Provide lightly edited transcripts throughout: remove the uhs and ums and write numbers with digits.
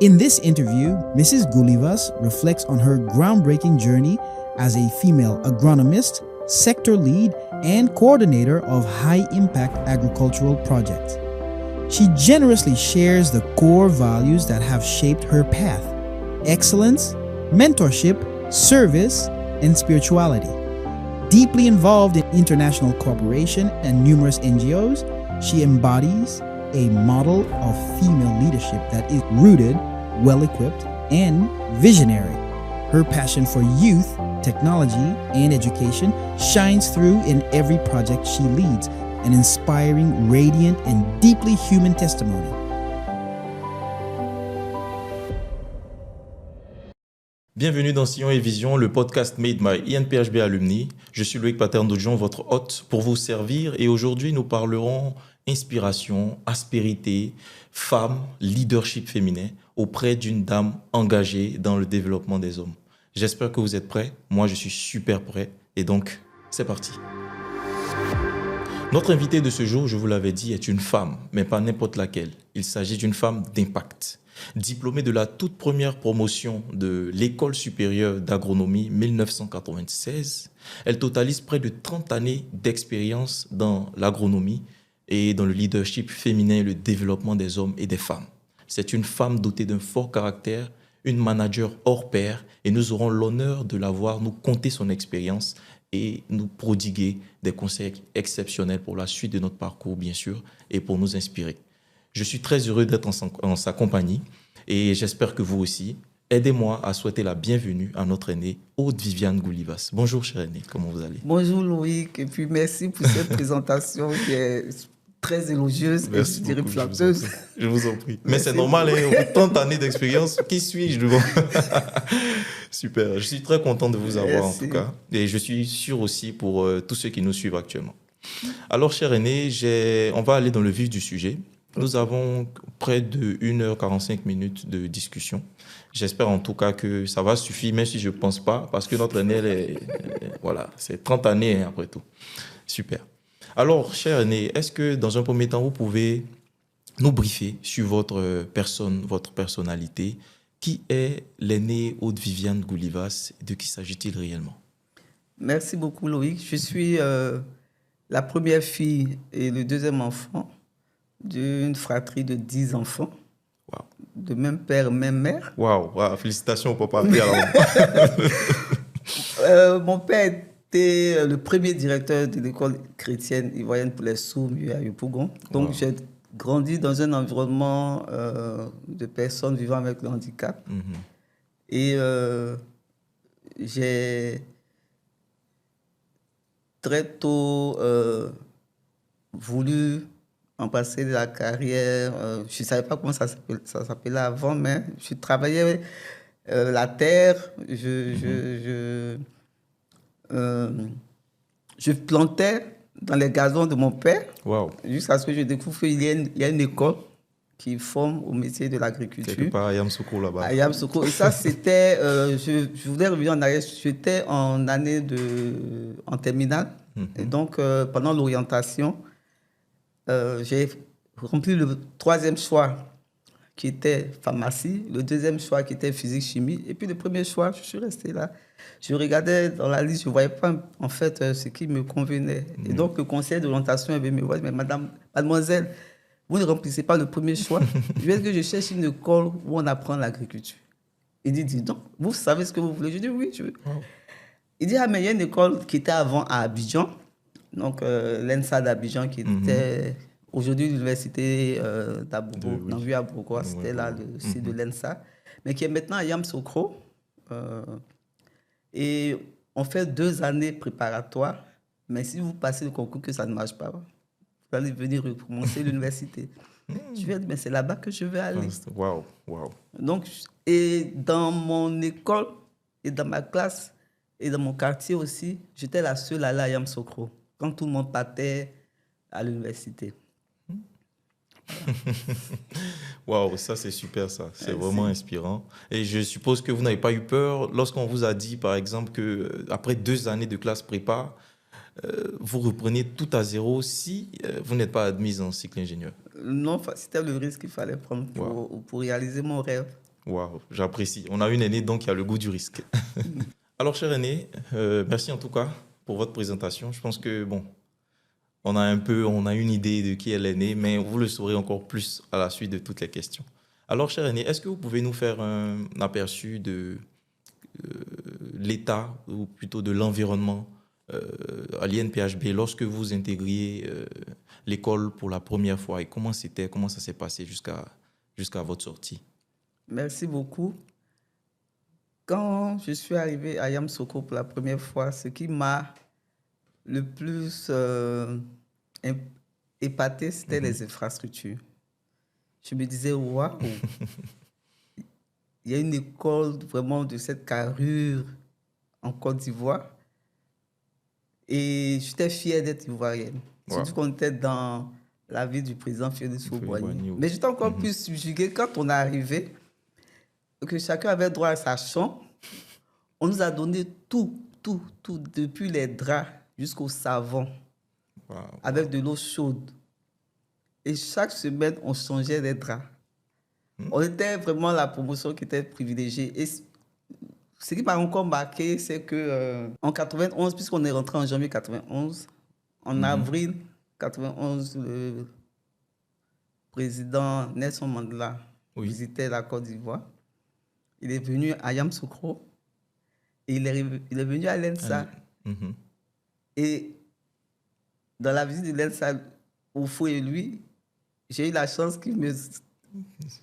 In this interview, Mrs. Gulivas reflects on her groundbreaking journey as a female agronomist, sector lead, and coordinator of high-impact agricultural projects. She generously shares the core values that have shaped her path: excellence, mentorship, service, and spirituality. Deeply involved in international cooperation and numerous NGOs, she embodies a model of female leadership that is rooted, well-equipped, and visionary. Her passion for youth, technology, and education shines through in every project she leads, an inspiring, radiant, and deeply human testimony. Bienvenue dans Sillon et Vision, le podcast made by INPHB Alumni. Je suis Loïc Paternodjian, votre hôte pour vous servir, et aujourd'hui nous parlerons inspiration, aspérité, femmes, leadership féminin auprès d'une dame engagée dans le développement des hommes. J'espère que vous êtes prêts. Moi, je suis super prêt. Et donc, c'est parti. Notre invitée de ce jour, je vous l'avais dit, est une femme, mais pas n'importe laquelle. Il s'agit d'une femme d'impact. Diplômée de la toute première promotion de l'École supérieure d'agronomie 1996, elle totalise près de 30 années d'expérience dans l'agronomie et dans le leadership féminin et le développement des hommes et des femmes. C'est une femme dotée d'un fort caractère, une manager hors pair, et nous aurons l'honneur de la voir nous conter son expérience et nous prodiguer des conseils exceptionnels pour la suite de notre parcours, bien sûr, et pour nous inspirer. Je suis très heureux d'être en sa compagnie et j'espère que vous aussi. Aidez-moi à souhaiter la bienvenue à notre aînée, Aude Viviane Gulivas. Bonjour, chère aînée, comment vous allez? Bonjour Loïc, et puis merci pour cette présentation qui est très élogieuse et je dirais flatteuse. Je vous en prie. Mais c'est normal, hein, tant d'années d'expérience, qui suis-je devant? Super, je suis très content de vous avoir en tout cas. Et je suis sûr aussi pour tous ceux qui nous suivent actuellement. Alors, chère aînée, on va aller dans le vif du sujet. Nous avons près de 1h45 de discussion. J'espère en tout cas que ça va suffire, même si je ne pense pas, parce que notre aînée, voilà, c'est 30 années hein, après tout. Super. Alors, chère aînée, est-ce que dans un premier temps, vous pouvez nous briefer sur votre personne, votre personnalité? Qui est l'aînée Aude Viviane Gulivas? De qui s'agit-il réellement? Merci beaucoup Loïc. Je suis la première fille et le deuxième enfant d'une fratrie de 10 enfants. Wow. De même père, même mère. Wow. Félicitations au papa. Mon père était le premier directeur de l'école chrétienne ivoirienne pour les sourds à Yopougon. Donc wow. J'ai grandi dans un environnement de personnes vivant avec le handicap. Et j'ai très tôt voulu embrasser la carrière. Je ne savais pas comment ça s'appelait avant, mais je travaillais la terre, je plantais dans les gazons de mon père, wow. Jusqu'à ce que je découvre qu'il y a une école qui forme au métier de l'agriculture. Quelque part à Yamsoukro là-bas. À Yamsoukro. Et ça, c'était... je voulais revenir en arrière. J'étais en année en terminale. Et donc, pendant l'orientation, j'ai rempli le troisième choix qui était pharmacie, le deuxième choix qui était physique-chimie, et puis le premier choix, je suis resté là. Je regardais dans la liste, je ne voyais pas en fait ce qui me convenait. Et donc le conseiller d'orientation avait me voir, mais mademoiselle, vous ne remplissez pas le premier choix. Je veux dire que je cherche une école où on apprend l'agriculture. Il dit donc, vous savez ce que vous voulez? Je dis oui, je veux. Wow. Il dit, mais il y a une école qui était avant à Abidjan, donc l'ENSA d'Abidjan qui était... Aujourd'hui, l'université d'Abobo, dans Abourgois, c'était là le site de l'ENSA, mais qui est maintenant à Yamsoukro. Et on fait 2 années préparatoires, mais si vous passez le concours que ça ne marche pas, vous allez venir recommencer l'université. Je vais dire, mais c'est là-bas que je vais aller. Wow. Donc, et dans mon école, et dans ma classe, et dans mon quartier aussi, j'étais la seule à aller à Yamsoukro, quand tout le monde partait à l'université. Waouh, ça c'est super ça, c'est vraiment inspirant. Et je suppose que vous n'avez pas eu peur lorsqu'on vous a dit par exemple qu'après 2 années de classe prépa, vous reprenez tout à zéro si vous n'êtes pas admise en cycle ingénieur? Non, c'était le risque qu'il fallait prendre pour réaliser mon rêve. Waouh, j'apprécie. On a une aînée donc qui a le goût du risque. Alors, cher aîné, merci en tout cas pour votre présentation. Je pense que, bon, on a une idée de qui est l'aîné, mais vous le saurez encore plus à la suite de toutes les questions. Alors, cher aîné, est-ce que vous pouvez nous faire un aperçu de l'état, ou plutôt de l'environnement à l'INPHB lorsque vous intégriez l'école pour la première fois et comment ça s'est passé jusqu'à votre sortie? Merci beaucoup. Quand je suis arrivé à Yamoussoukro pour la première fois, ce qui m'a le plus épaté, c'était les infrastructures. Je me disais, waouh, il y a une école vraiment de cette carrure en Côte d'Ivoire. Et j'étais fière d'être ivoirienne. Wow. Surtout qu'on était dans la ville du président Félix Houphouët-Boigny. Mais j'étais encore plus subjuguée quand on est arrivé, que chacun avait droit à sa chambre. On nous a donné tout, depuis les draps jusqu'au savon, avec de l'eau chaude. Et chaque semaine, on changeait les draps. On était vraiment la promotion qui était privilégiée. Et ce qui m'a encore marqué, c'est qu'en 91, puisqu'on est rentré en janvier 91, en avril 91, le président Nelson Mandela visitait la Côte d'Ivoire. Il est venu à Yamoussoukro et il est venu à l'ENSA. Et dans la visite de l'ENSA, Oufoué et lui, j'ai eu la chance qu'il me...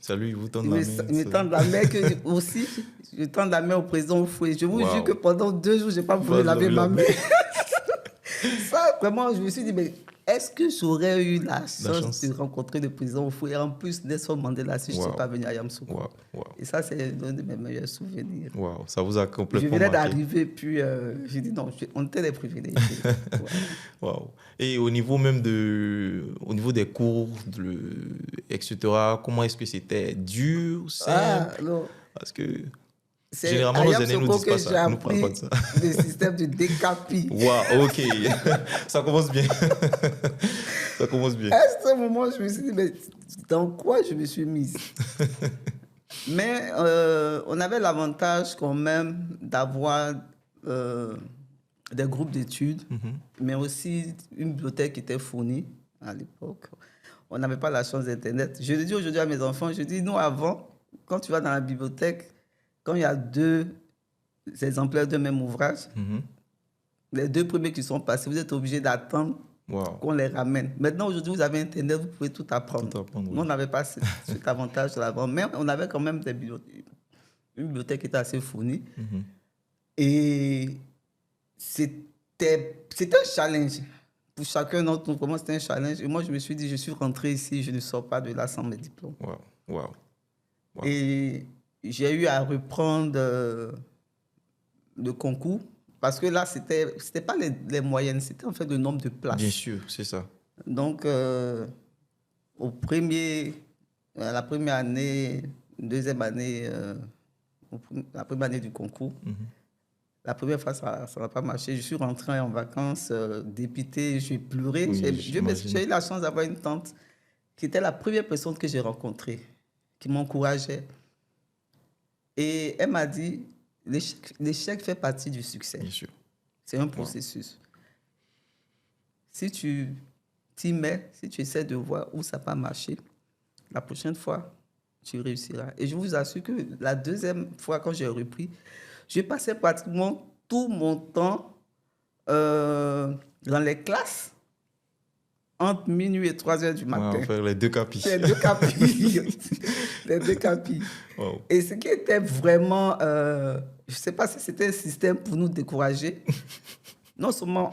Salut, il vous tend la main. Il me tend la main aussi. Je tends la main au président Oufoué. Je vous jure que pendant 2 jours, je n'ai pas voulu laver ma main. Ça, vraiment, je me suis dit, mais est-ce que j'aurais eu la chance de rencontrer le président Oufoué? En plus, Nelson Mandela, si je ne suis pas venu à Yamoussoukro. Et ça, c'est l'un de mes meilleurs souvenirs. Wow, ça vous a complètement marqué. Je venais d'arriver, puis j'ai dit non, on était des privilégiés. Wow. Et au niveau même des cours, etc., comment est-ce que c'était dur, simple? Parce que généralement, nos aînés nous disent pas ça. Nous parlent pas de ça. Le système de décapi. Waouh, ok. Ça commence bien. Ça commence bien. À ce moment, je me suis dit, mais dans quoi je me suis mise? Mais on avait l'avantage quand même d'avoir des groupes d'études, mais aussi une bibliothèque qui était fournie à l'époque. On n'avait pas la chance d'Internet. Je le dis aujourd'hui à mes enfants, je dis, nous, avant, quand tu vas dans la bibliothèque, quand il y a 2 exemplaires d'un même ouvrage, les 2 premiers qui sont passés, vous êtes obligé d'attendre qu'on les ramène. Maintenant, aujourd'hui, vous avez Internet, vous pouvez tout apprendre. Nous, on n'avait pas cet avantage là-bas, mais on avait quand même une bibliothèque qui était assez fournie. Et c'était un challenge. Pour chacun d'entre nous, comment c'était un challenge. Et moi, je me suis dit, je suis rentré ici, je ne sors pas de là sans mes diplômes. Et j'ai eu à reprendre le concours parce que là, c'était pas les moyennes, c'était en fait le nombre de places. Bien sûr, c'est ça. Donc, la première année, deuxième année, la première année du concours, la première fois, ça n'a pas marché. Je suis rentré en vacances, dépité, j'ai pleuré. J'ai eu la chance d'avoir une tante qui était la première personne que j'ai rencontrée, qui m'encourageait. Et elle m'a dit, l'échec fait partie du succès. Bien sûr. C'est un processus. Si tu t'y mets, si tu essaies de voir où ça n'a pas marché, la prochaine fois, tu réussiras. Et je vous assure que la deuxième fois, quand j'ai repris, je passais pratiquement tout mon temps dans les classes entre minuit et 3 heures du matin. Faire les 2 capis. Les 2 capis. Les 2 capis. Wow. Et ce qui était vraiment... je ne sais pas si c'était un système pour nous décourager. Non seulement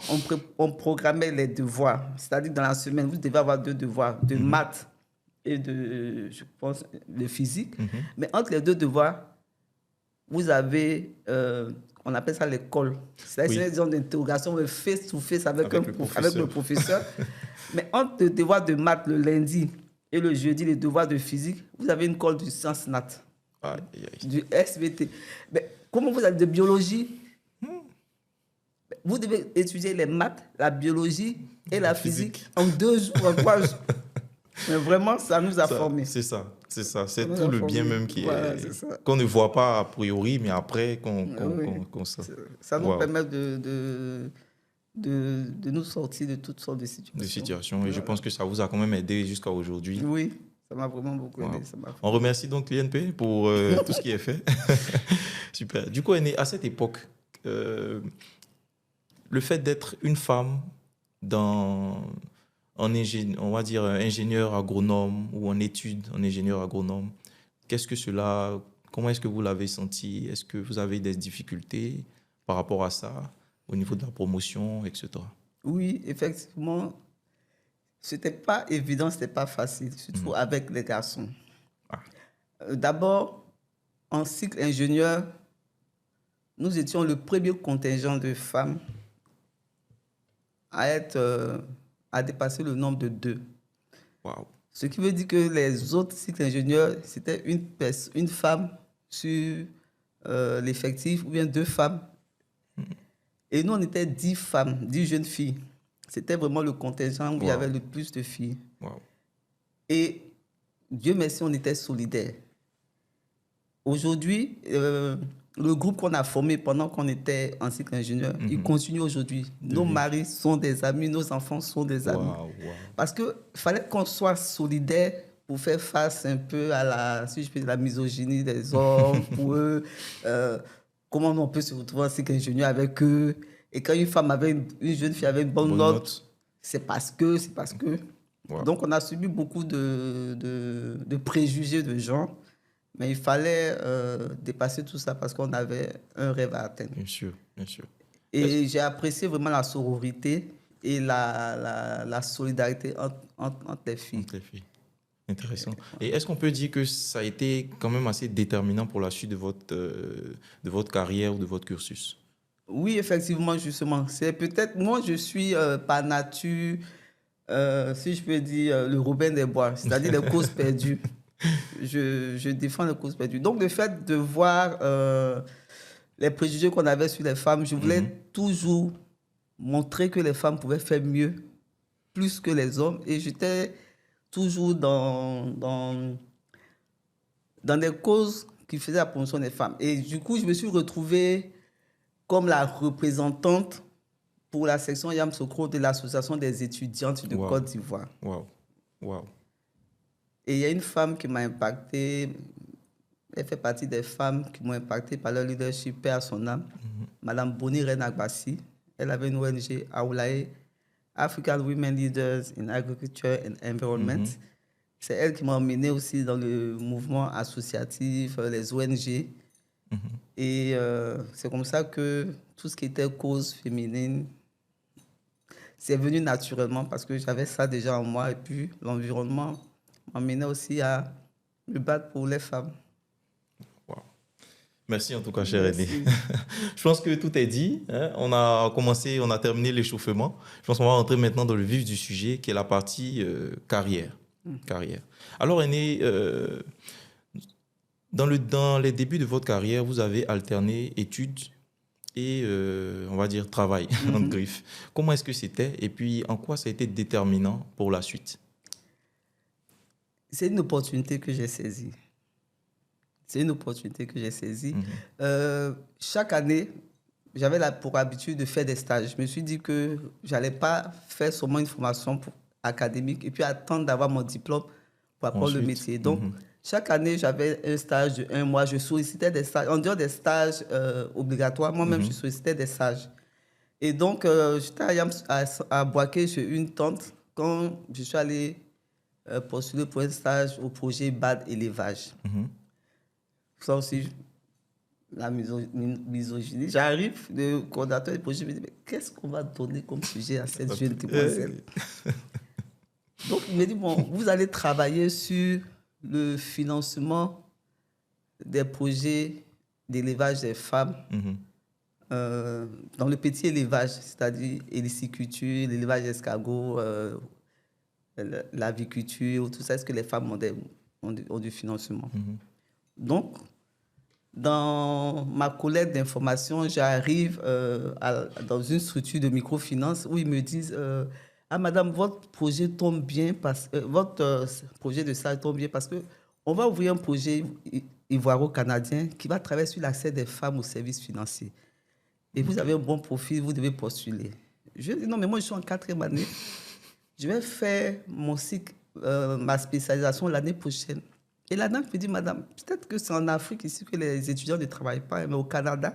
on programmait les devoirs, c'est-à-dire dans la semaine, vous devez avoir 2 devoirs, de maths et de, je pense, de physique. Mais entre les 2 devoirs, vous avez... on appelle ça l'école. C'est-à-dire une zone d'interrogation face-to-face avec le professeur. Mais entre le devoir de maths le lundi et le jeudi, les devoirs de physique, vous avez une colle du sciences nat, du SVT. Mais comment vous avez de biologie? Vous devez étudier les maths, la biologie et la physique en 2 jours, en 3 jours. Mais vraiment, ça nous a formés. C'est ça. C'est ça, c'est Dans tout la le bien famille. même Voilà, c'est ça. qu'on ne voit pas a priori, mais après Oui. qu'on sent. Ça nous Waouh, permet de nous sortir de toutes sortes de de situations. situation. Et je Voilà. pense que ça vous a quand même aidé jusqu'à aujourd'hui. Oui, ça m'a vraiment beaucoup Waouh. aidé. Ça m'a On remercie donc l'INP pour tout ce qui est fait. Super. Du coup, Aîné, à cette époque, le fait d'être une femme on va dire ingénieur agronome ou en études en ingénieur agronome, comment est-ce que vous l'avez senti? Est-ce que vous avez des difficultés par rapport à ça, au niveau de la promotion, etc.? Oui, effectivement, c'était pas évident, c'était pas facile, surtout avec les garçons. Ah. D'abord, en cycle ingénieur, nous étions le premier contingent de femmes à dépasser le nombre de 2. Waouh. Ce qui veut dire que les autres cycles ingénieurs, c'était une femme sur l'effectif ou bien 2 femmes. Et nous, on était 10 femmes, 10 jeunes filles. C'était vraiment le contingent où il y avait le plus de filles. Waouh. Et Dieu merci, on était solidaires. Aujourd'hui, le groupe qu'on a formé pendant qu'on était en cycle ingénieur, il continue aujourd'hui. Nos maris sont des amis, nos enfants sont des amis. Waouh, waouh. Parce qu'il fallait qu'on soit solidaires pour faire face un peu à la misogynie des hommes, pour eux. Comment on peut se retrouver en cycle ingénieur avec eux. Et quand une jeune fille avait une bonne note, c'est parce que. Wow. Donc, on a subi beaucoup de préjugés de gens. Mais il fallait dépasser tout ça parce qu'on avait un rêve à atteindre. Bien sûr, bien sûr. Et j'ai apprécié vraiment la sororité et la solidarité entre les filles. Entre les filles. Intéressant. Et est-ce qu'on peut dire que ça a été quand même assez déterminant pour la suite de votre carrière ou de votre cursus? Oui, effectivement, justement. C'est peut-être, moi, je suis par nature, si je peux dire, le Robin des Bois, c'est-à-dire les causes perdues. Je défends les causes perdues. Donc, le fait de voir les préjugés qu'on avait sur les femmes, je voulais toujours montrer que les femmes pouvaient faire mieux, plus que les hommes. Et j'étais toujours dans des causes qui faisaient la promotion des femmes. Et du coup, je me suis retrouvée comme la représentante pour la section Yamsokro de l'Association des étudiantes de Côte d'Ivoire. Waouh, waouh. Et il y a une femme qui m'a impactée. Elle fait partie des femmes qui m'ont impacté par leur leadership, paix à son âme. Madame Boni Renagbassi. Elle avait une ONG, Aoulaye, African Women Leaders in Agriculture and Environment. C'est elle qui m'a emmené aussi dans le mouvement associatif, les ONG. Et c'est comme ça que tout ce qui était cause féminine, c'est venu naturellement parce que j'avais ça déjà en moi. Et puis l'environnement m'amenait aussi à me battre pour les femmes. Wow. Merci en tout cas, cher Aîné. Je pense que tout est dit. Hein? On a terminé l'échauffement. Je pense qu'on va rentrer maintenant dans le vif du sujet, qui est la partie carrière. Carrière. Alors, Aîné, dans les débuts de votre carrière, vous avez alterné études et, on va dire, travail, entre griffes. Comment est-ce que c'était et puis en quoi ça a été déterminant pour la suite? C'est une opportunité que j'ai saisie. Chaque année, j'avais pour habitude de faire des stages. Je me suis dit que je n'allais pas faire seulement une formation académique et puis attendre d'avoir mon diplôme pour apprendre le métier. Donc, chaque année, j'avais un stage de 1 mois. Je sollicitais des stages. En dehors des stages obligatoires, moi-même, je sollicitais des stages. Et donc, j'étais à Boaké chez une tante quand je suis allé postuler pour un stage au projet BAD Élevage. Ça aussi, la misogynie. J'arrive, le coordinateur du projet me dit, mais qu'est-ce qu'on va donner comme sujet à cette jeune demoiselle? Donc, il me dit, bon, vous allez travailler sur le financement des projets d'élevage des femmes dans le petit élevage, c'est-à-dire l'héliciculture, l'élevage d'escargots, l'aviculture, tout ça, est-ce que les femmes ont du financement. Donc, dans ma collecte d'informations, j'arrive dans une structure de microfinance où ils me disent ah madame, votre projet tombe bien votre projet de stage tombe bien parce que on va ouvrir un projet ivoiro-canadien qui va travailler sur l'accès des femmes aux services financiers. Et vous avez un bon profil, vous devez postuler. Je dis non, mais moi, je suis en 4e année. Je vais faire mon cycle, ma spécialisation l'année prochaine. Et la dame me dit, madame, peut-être que c'est en Afrique ici que les étudiants ne travaillent pas, mais au Canada,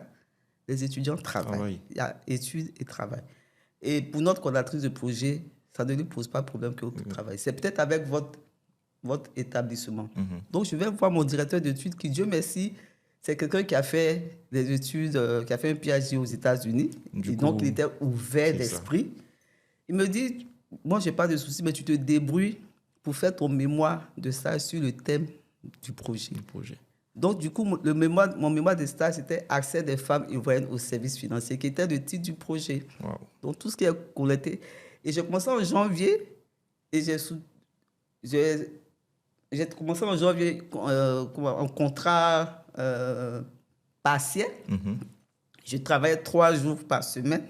les étudiants travaillent. Il y a études et travail. Et pour notre coordinatrice de projet, ça ne lui pose pas de problème que vous travaillez. C'est peut-être avec votre établissement. Donc, je vais voir mon directeur d'études qui, Dieu merci, c'est quelqu'un qui a fait des études, qui a fait un PhD aux États-Unis. Et donc, il était ouvert d'esprit. Il me dit, moi, je n'ai pas de souci, mais tu te débrouilles pour faire ton mémoire de stage sur le thème du projet. Donc, du coup, mon mémoire de stage, c'était accès des femmes ivoiriennes aux services financiers, qui était le titre du projet. Wow. Donc, tout ce qui est collecté. Et j'ai commencé en janvier, et j'ai commencé en janvier en contrat partiel. Je travaillais 3 jours par semaine,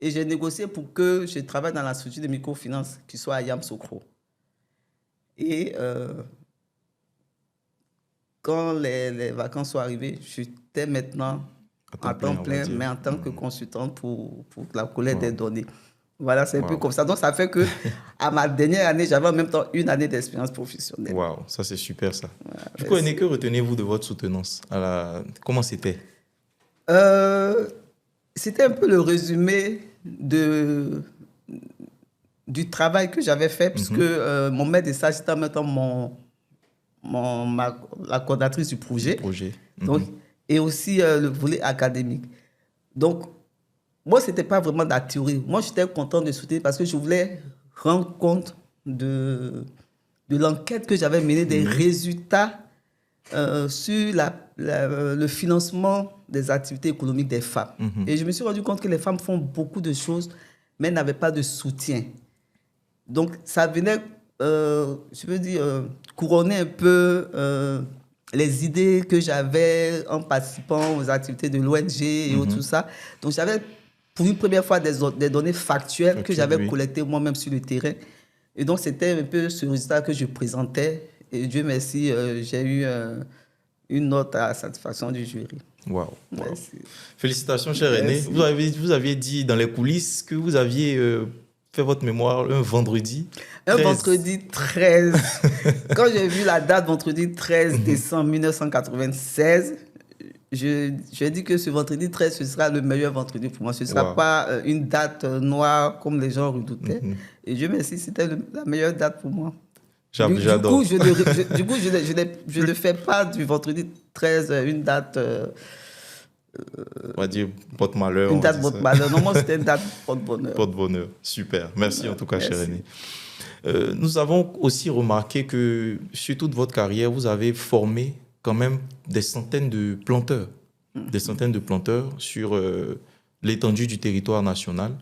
et j'ai négocié pour que je travaille dans la structure de microfinance qui soit à Yamoussoukro. Et quand les vacances sont arrivées, j'étais maintenant à temps plein, mais en tant que consultante pour la collecte des données. Voilà, c'est un peu comme ça. Donc, ça fait qu'à ma dernière année, j'avais en même temps 1 année d'expérience professionnelle. Waouh, ça c'est super ça. Voilà, du coup, Aîné, que retenez-vous de votre soutenance Comment c'était C'était un peu le résumé du travail que j'avais fait, puisque mon maître de stage, c'était en même temps la coordinatrice du projet. Donc, et aussi le volet académique. Donc, moi, ce n'était pas vraiment de la théorie. Moi, j'étais content de soutenir parce que je voulais rendre compte de l'enquête que j'avais menée, des résultats sur le financement des activités économiques des femmes. Et je me suis rendu compte que les femmes font beaucoup de choses, mais n'avaient pas de soutien. Donc, ça venait, je veux dire, couronner un peu les idées que j'avais en participant aux activités de l'ONG et tout ça. Donc, j'avais pour une première fois des données factuelles que j'avais collectées moi-même sur le terrain. Et donc, c'était un peu ce résultat que je présentais. Et Dieu merci, j'ai eu une note à satisfaction du jury. Waouh. Félicitations, cher Aîné. Vous aviez dit dans les coulisses que vous aviez fait votre mémoire un vendredi 13. Un vendredi 13. Quand j'ai vu la date, vendredi 13 décembre 1996, je dis que ce vendredi 13, ce sera le meilleur vendredi pour moi. Ce ne sera pas une date noire comme les gens redoutaient. Et Dieu merci, c'était la meilleure date pour moi. J'adore. Du coup, je ne fais pas du vendredi 13 une date... on va dire porte-malheur. Une date porte-malheur. Non, moi, c'était une date porte-bonheur. Porte-bonheur. Super. Merci en tout cas, cher Aîné. Nous avons aussi remarqué que sur toute votre carrière, vous avez formé quand même des centaines de planteurs. Des centaines de planteurs sur l'étendue du territoire national.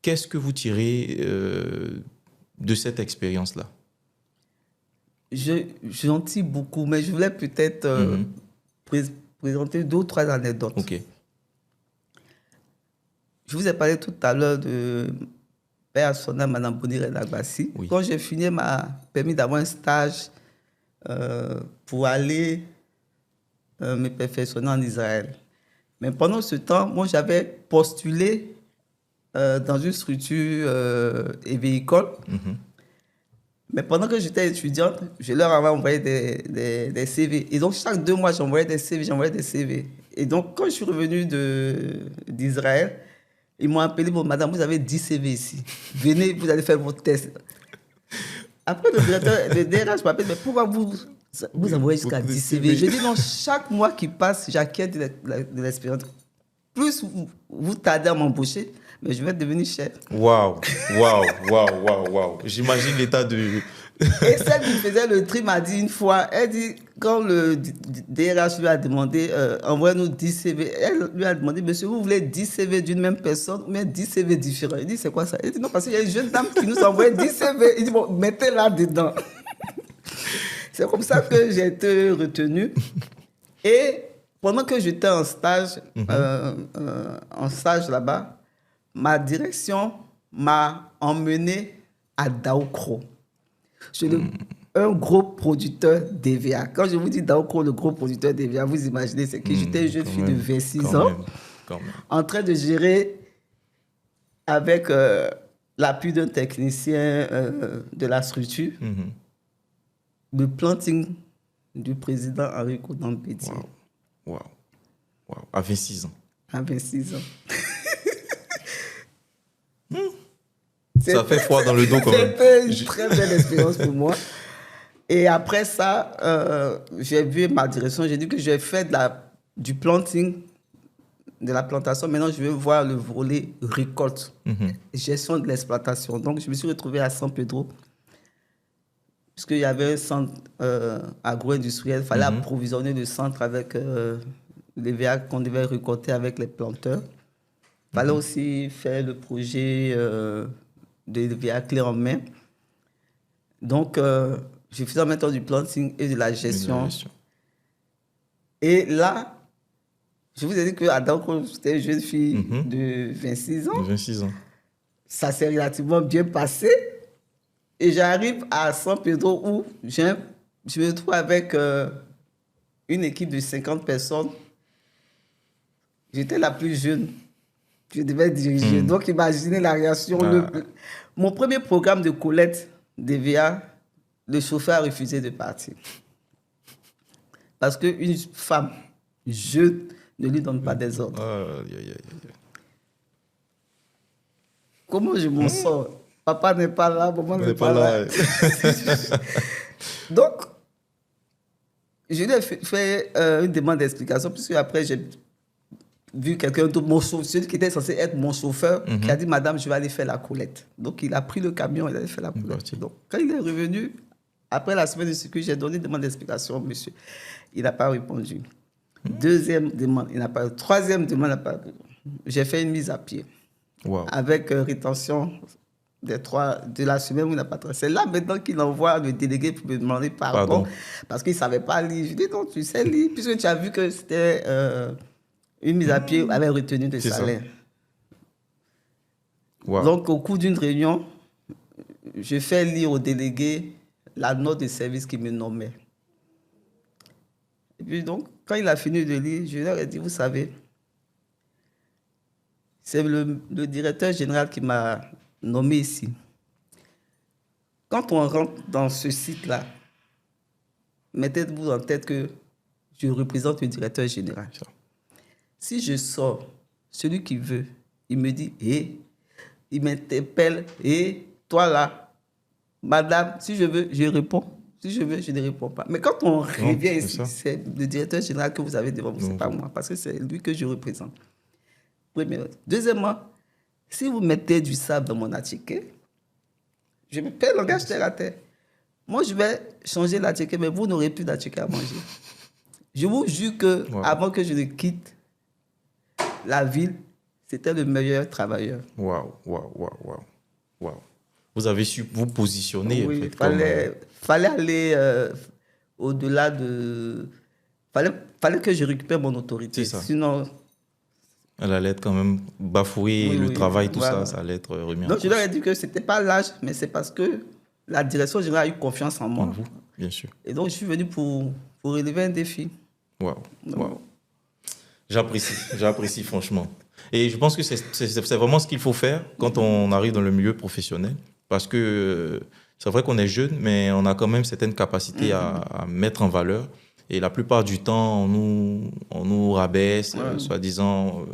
Qu'est-ce que vous tirez de cette expérience-là? J'en tire beaucoup, mais je voulais peut-être présenter 2 ou 3 anecdotes. Ok. Je vous ai parlé tout à l'heure de Père Sonna, Mme Bonire Lagbassi. Oui. Quand j'ai fini, m'a permis d'avoir un stage pour aller me perfectionner en Israël. Mais pendant ce temps, moi, j'avais postulé dans une structure évéicole. Mais pendant que j'étais étudiante, je leur avais envoyé des CV. Et donc, chaque 2 mois, j'envoyais des CV. Et donc, quand je suis revenu d'Israël, ils m'ont appelé, bon, madame, vous avez 10 CV ici. Venez, vous allez faire votre test. Après, le DRH m'appelle, mais pourquoi vous envoyez jusqu'à 10 CV? Je dis, non, chaque mois qui passe, j'acquiers de l'expérience. Plus vous tardez à m'embaucher, mais je vais devenir chef. Waouh. J'imagine l'état de... Et celle qui faisait le tri m'a dit une fois, elle dit, quand le DRH lui a demandé, envoyez-nous 10 CV, elle lui a demandé, monsieur, vous voulez 10 CV d'une même personne, mais 10 CV différents? Il dit, c'est quoi ça? Il dit, non, parce qu'il y a une jeune dame qui nous envoie 10 CV. Il dit, bon, mettez-la dedans. C'est comme ça que j'ai été retenu. Et pendant que j'étais en stage, là-bas, ma direction m'a emmené à Daoukro. un gros producteur d'EVA. Quand je vous dis Daoko, le gros producteur d'EVA, vous imaginez, c'est que j'étais une jeune fille de 26 ans, en train de gérer avec l'appui d'un technicien de la structure, le planting du président Henri Konan-Bédié. Wow. À 26 ans. À 26 ans. Ça fait froid dans le dos quand même. C'était une très belle expérience pour moi. Et après ça, j'ai vu ma direction. J'ai dit que j'ai fait du planting, de la plantation. Maintenant, je vais voir le volet récolte, gestion de l'exploitation. Donc, je me suis retrouvé à San Pedro, puisqu'il y avait un centre agro-industriel. Il fallait approvisionner le centre avec les VA qu'on devait récolter avec les planteurs. Il fallait aussi faire le projet de VA clé en main. Donc, je faisais maintenant du planting et de la gestion. Et là, je vous ai dit qu'à Daoko, j'étais une jeune fille de 26 ans. 26 ans. Ça s'est relativement bien passé. Et j'arrive à San Pedro où je me trouve avec une équipe de 50 personnes. J'étais la plus jeune. Je devais diriger. Donc, imaginez la réaction. Mon premier programme de collecte d'EVA, le chauffeur a refusé de partir. Parce qu'une femme jeune ne lui donne pas des ordres. Comment je m'en sors? Papa n'est pas là, maman n'est pas là. Donc, je lui ai fait une demande d'explication, puisque après, j'ai vu quelqu'un d'autre, celui qui était censé être mon chauffeur, qui a dit, madame, je vais aller faire la collecte. Donc, il a pris le camion, il a fait la collecte. Donc, quand il est revenu, après la semaine de circuit, j'ai donné une demande d'explication, monsieur. Il n'a pas répondu. Deuxième demande, il n'a pas répondu. Troisième demande, il n'a pas répondu. J'ai fait une mise à pied. Avec rétention de la semaine où il n'a pas travaillé. C'est là maintenant qu'il envoie le délégué pour me demander pardon. Parce qu'il ne savait pas lire. Je dis non, tu sais lire, puisque tu as vu que c'était une mise à pied avec retenue de salaire. Donc, au cours d'une réunion, je fais lire au délégué la note de service qu'il me nommait. Et puis donc, quand il a fini de lire, je leur ai dit, vous savez, c'est le directeur général qui m'a nommé ici. Quand on rentre dans ce site-là, mettez-vous en tête que je représente le directeur général. Si je sors, celui qui veut, il me dit, il m'interpelle, toi là, madame, si je veux, je réponds. Si je veux, je ne réponds pas. Mais quand on revient ici, c'est le directeur général que vous avez devant vous, ce n'est pas moi, parce que c'est lui que je représente. Premièrement. Deuxièmement, si vous mettez du sable dans mon attiqué, je me paie langage terre à terre. Moi, je vais changer l'attiqué, mais vous n'aurez plus d'attiqué à manger. Je vous jure que avant que je ne quitte la ville, c'était le meilleur travailleur. Waouh. Vous avez su vous positionner. Oui, en fait, fallait aller au-delà de... Fallait que je récupère mon autorité. Sinon... Elle allait être quand même bafouée, le travail, tout ça allait être remis en cause. Donc, je leur ai dit que ce n'était pas l'âge, mais c'est parce que la direction générale a eu confiance en moi. En vous, bien sûr. Et donc, je suis venu pour relever un défi. Waouh. J'apprécie franchement. Et je pense que c'est vraiment ce qu'il faut faire quand on arrive dans le milieu professionnel. Parce que c'est vrai qu'on est jeune, mais on a quand même certaines capacités à mettre en valeur. Et la plupart du temps, on nous rabaisse, soi-disant,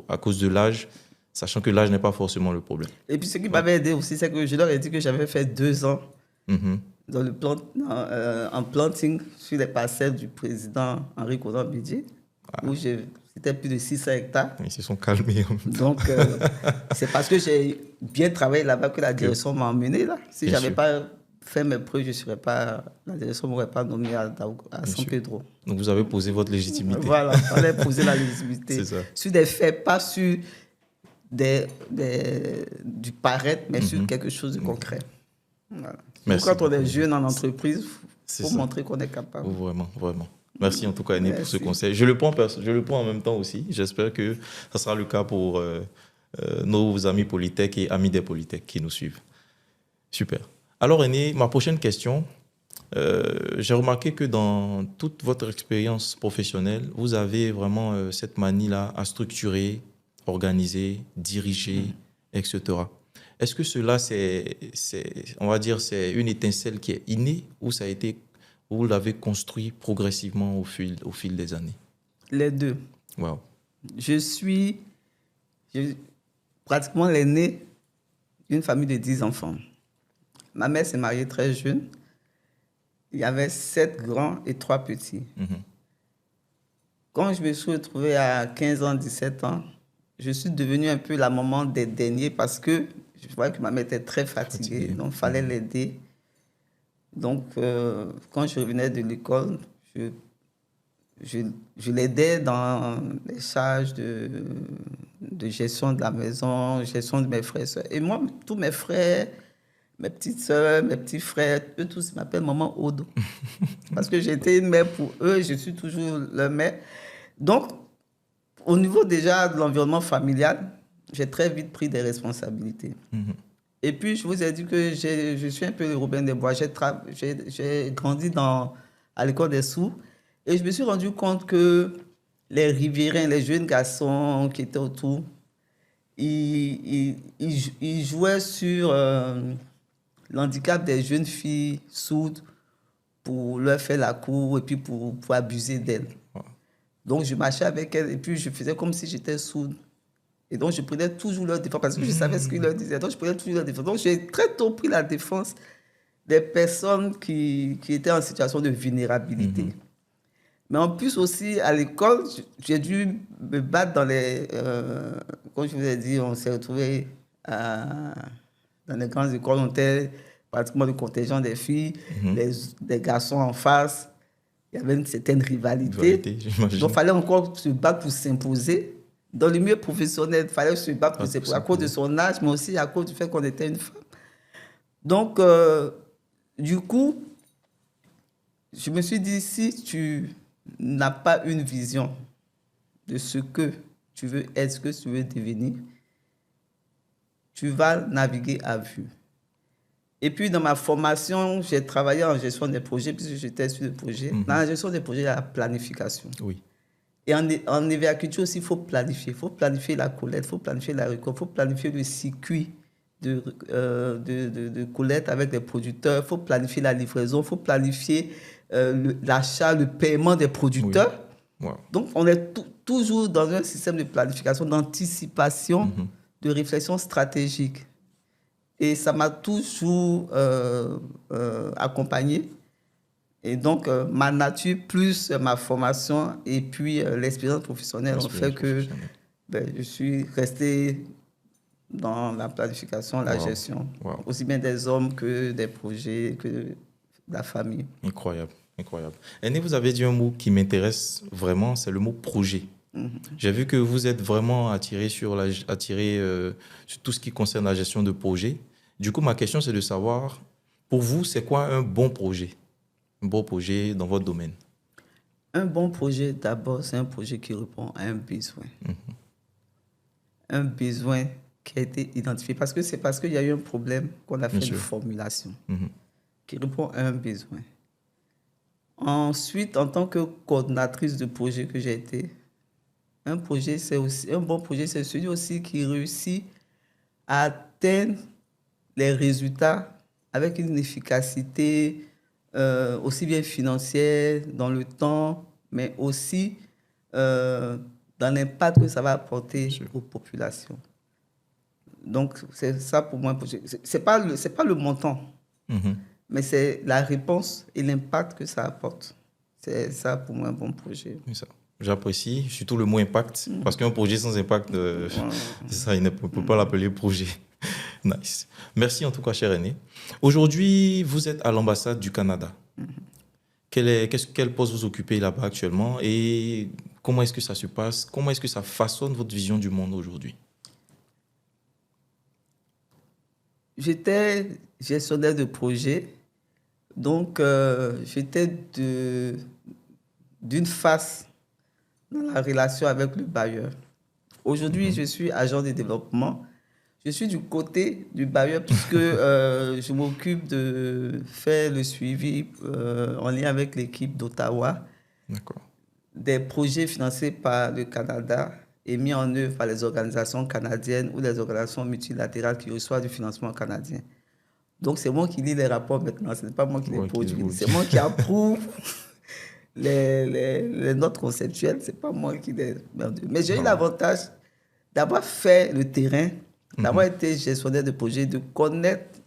à cause de l'âge, sachant que l'âge n'est pas forcément le problème. Et puis, ce qui m'avait aidé aussi, c'est que je leur ai dit que j'avais fait 2 ans dans en planting sur les parcelles du président Henri Konan-Bédié, où c'était plus de 600 hectares. Ils se sont calmés. Donc, c'est parce que j'ai bien travaillé là-bas que la direction m'a emmené là. Si je n'avais pas fait mes preuves, la direction ne m'aurait pas nommé à San Pedro. Donc, vous avez posé votre légitimité. Voilà, il fallait poser la légitimité. C'est ça. Sur des faits, pas sur du paraître, mais sur quelque chose de concret. Voilà. Quand on est jeune en entreprise, il faut montrer qu'on est capable. Vraiment. Merci en tout cas, Aîné, pour ce conseil. Je le prends en même temps aussi. J'espère que ça sera le cas pour nos amis Polytech et amis des Polytech qui nous suivent. Super. Alors, Aîné, ma prochaine question, J'ai remarqué que dans toute votre expérience professionnelle, vous avez vraiment cette manie-là à structurer, organiser, diriger, etc. Est-ce que cela, on va dire, c'est une étincelle qui est innée ou ça a été, vous l'avez construit progressivement au fil des années? Les deux. Wow. Je suis pratiquement l'aîné d'une famille de 10 enfants. Ma mère s'est mariée très jeune. Il y avait 7 grands et 3 petits. Quand je me suis retrouvée à 15 ans, 17 ans, je suis devenue un peu la maman des derniers parce que je voyais que ma mère était très fatiguée, donc il fallait l'aider. Donc, quand je revenais de l'école, je l'aidais dans les charges de gestion de la maison, gestion de mes frères et sœurs. Et moi, tous mes frères, mes petites sœurs, mes petits frères, eux tous m'appellent Maman Odo. Parce que j'étais une mère pour eux, je suis toujours leur mère. Donc, au niveau déjà de l'environnement familial, j'ai très vite pris des responsabilités. Et puis, je vous ai dit que je suis un peu le Robin des Bois. J'ai grandi à l'école des sourds. Et je me suis rendu compte que les rivierains, les jeunes garçons qui étaient autour, ils jouaient sur l'handicap des jeunes filles sourdes pour leur faire la cour et puis pour abuser d'elles. Donc, je marchais avec elles et puis je faisais comme si j'étais sourde. Et donc, je prenais toujours leur défense parce que je savais ce qu'ils leur disaient. Donc, je prenais toujours leur défense. Donc, j'ai très tôt pris la défense des personnes qui étaient en situation de vulnérabilité. Mais en plus aussi, à l'école, j'ai dû me battre dans les... comme je vous ai dit, on s'est retrouvés dans les grandes écoles. On était pratiquement le contingent des filles, des garçons en face. Il y avait une certaine rivalité. Donc, il fallait encore se battre pour s'imposer. Dans le milieu professionnel, il fallait se battre pour s'imposer à cause de son âge, mais aussi à cause du fait qu'on était une femme. Donc, du coup, je me suis dit, si tu n'as pas une vision de ce que tu veux être, ce que tu veux devenir, tu vas naviguer à vue. Et puis, dans ma formation, j'ai travaillé en gestion des projets, puisque j'étais sur le projet. Dans la gestion des projets, il y a la planification. Oui. Et en évacuation aussi, il faut planifier. Il faut planifier la collecte, il faut planifier la récolte, il faut planifier le circuit de collecte avec les producteurs, il faut planifier la livraison, il faut planifier l'achat, le paiement des producteurs. Oui. Wow. Donc, on est toujours dans un système de planification, d'anticipation, de réflexion stratégique. Et ça m'a toujours accompagné. Et donc, ma nature plus ma formation et puis l'expérience professionnelle ont fait que je suis resté dans la planification, la gestion, aussi bien des hommes que des projets, que de la famille. Incroyable, incroyable. Aîné, vous avez dit un mot qui m'intéresse vraiment, c'est le mot projet. J'ai vu que vous êtes vraiment attiré sur tout ce qui concerne la gestion de projet. Du coup, ma question, c'est de savoir, pour vous, c'est quoi un bon projet? Un bon projet dans votre domaine? Un bon projet, d'abord, c'est un projet qui répond à un besoin. Un besoin qui a été identifié. Parce qu'il y a eu un problème qu'on a fait de formulation, qui répond à un besoin. Ensuite, en tant que coordinatrice de projet que j'ai été, un bon projet, c'est celui aussi qui réussit à atteindre les résultats avec une efficacité aussi bien financière, dans le temps, mais aussi dans l'impact que ça va apporter aux populations. Donc, c'est ça pour moi. C'est pas le montant, mais c'est la réponse et l'impact que ça apporte. C'est ça pour moi un bon projet. C'est ça. J'apprécie, surtout le mot impact, parce qu'un projet sans impact, ça, il ne peut pas l'appeler projet. Nice. Merci en tout cas, cher Aîné. Aujourd'hui, vous êtes à l'ambassade du Canada. Quel poste vous occupez là-bas actuellement et comment est-ce que ça se passe? Comment est-ce que ça façonne votre vision du monde aujourd'hui? J'étais gestionnaire de projet, donc j'étais d'une face dans la relation avec le bailleur. Aujourd'hui, je suis agent de développement. Je suis du côté du bailleur puisque je m'occupe de faire le suivi en lien avec l'équipe d'Ottawa. D'accord. Des projets financés par le Canada et mis en œuvre par les organisations canadiennes ou les organisations multilatérales qui reçoivent du financement canadien. Donc, c'est moi qui lis les rapports maintenant, ce n'est pas moi qui les produis. C'est moi qui approuve les notes conceptuelles, ce n'est pas moi qui les... Mais j'ai eu l'avantage d'avoir fait le terrain, d'avoir été gestionnaire de projet, de connaître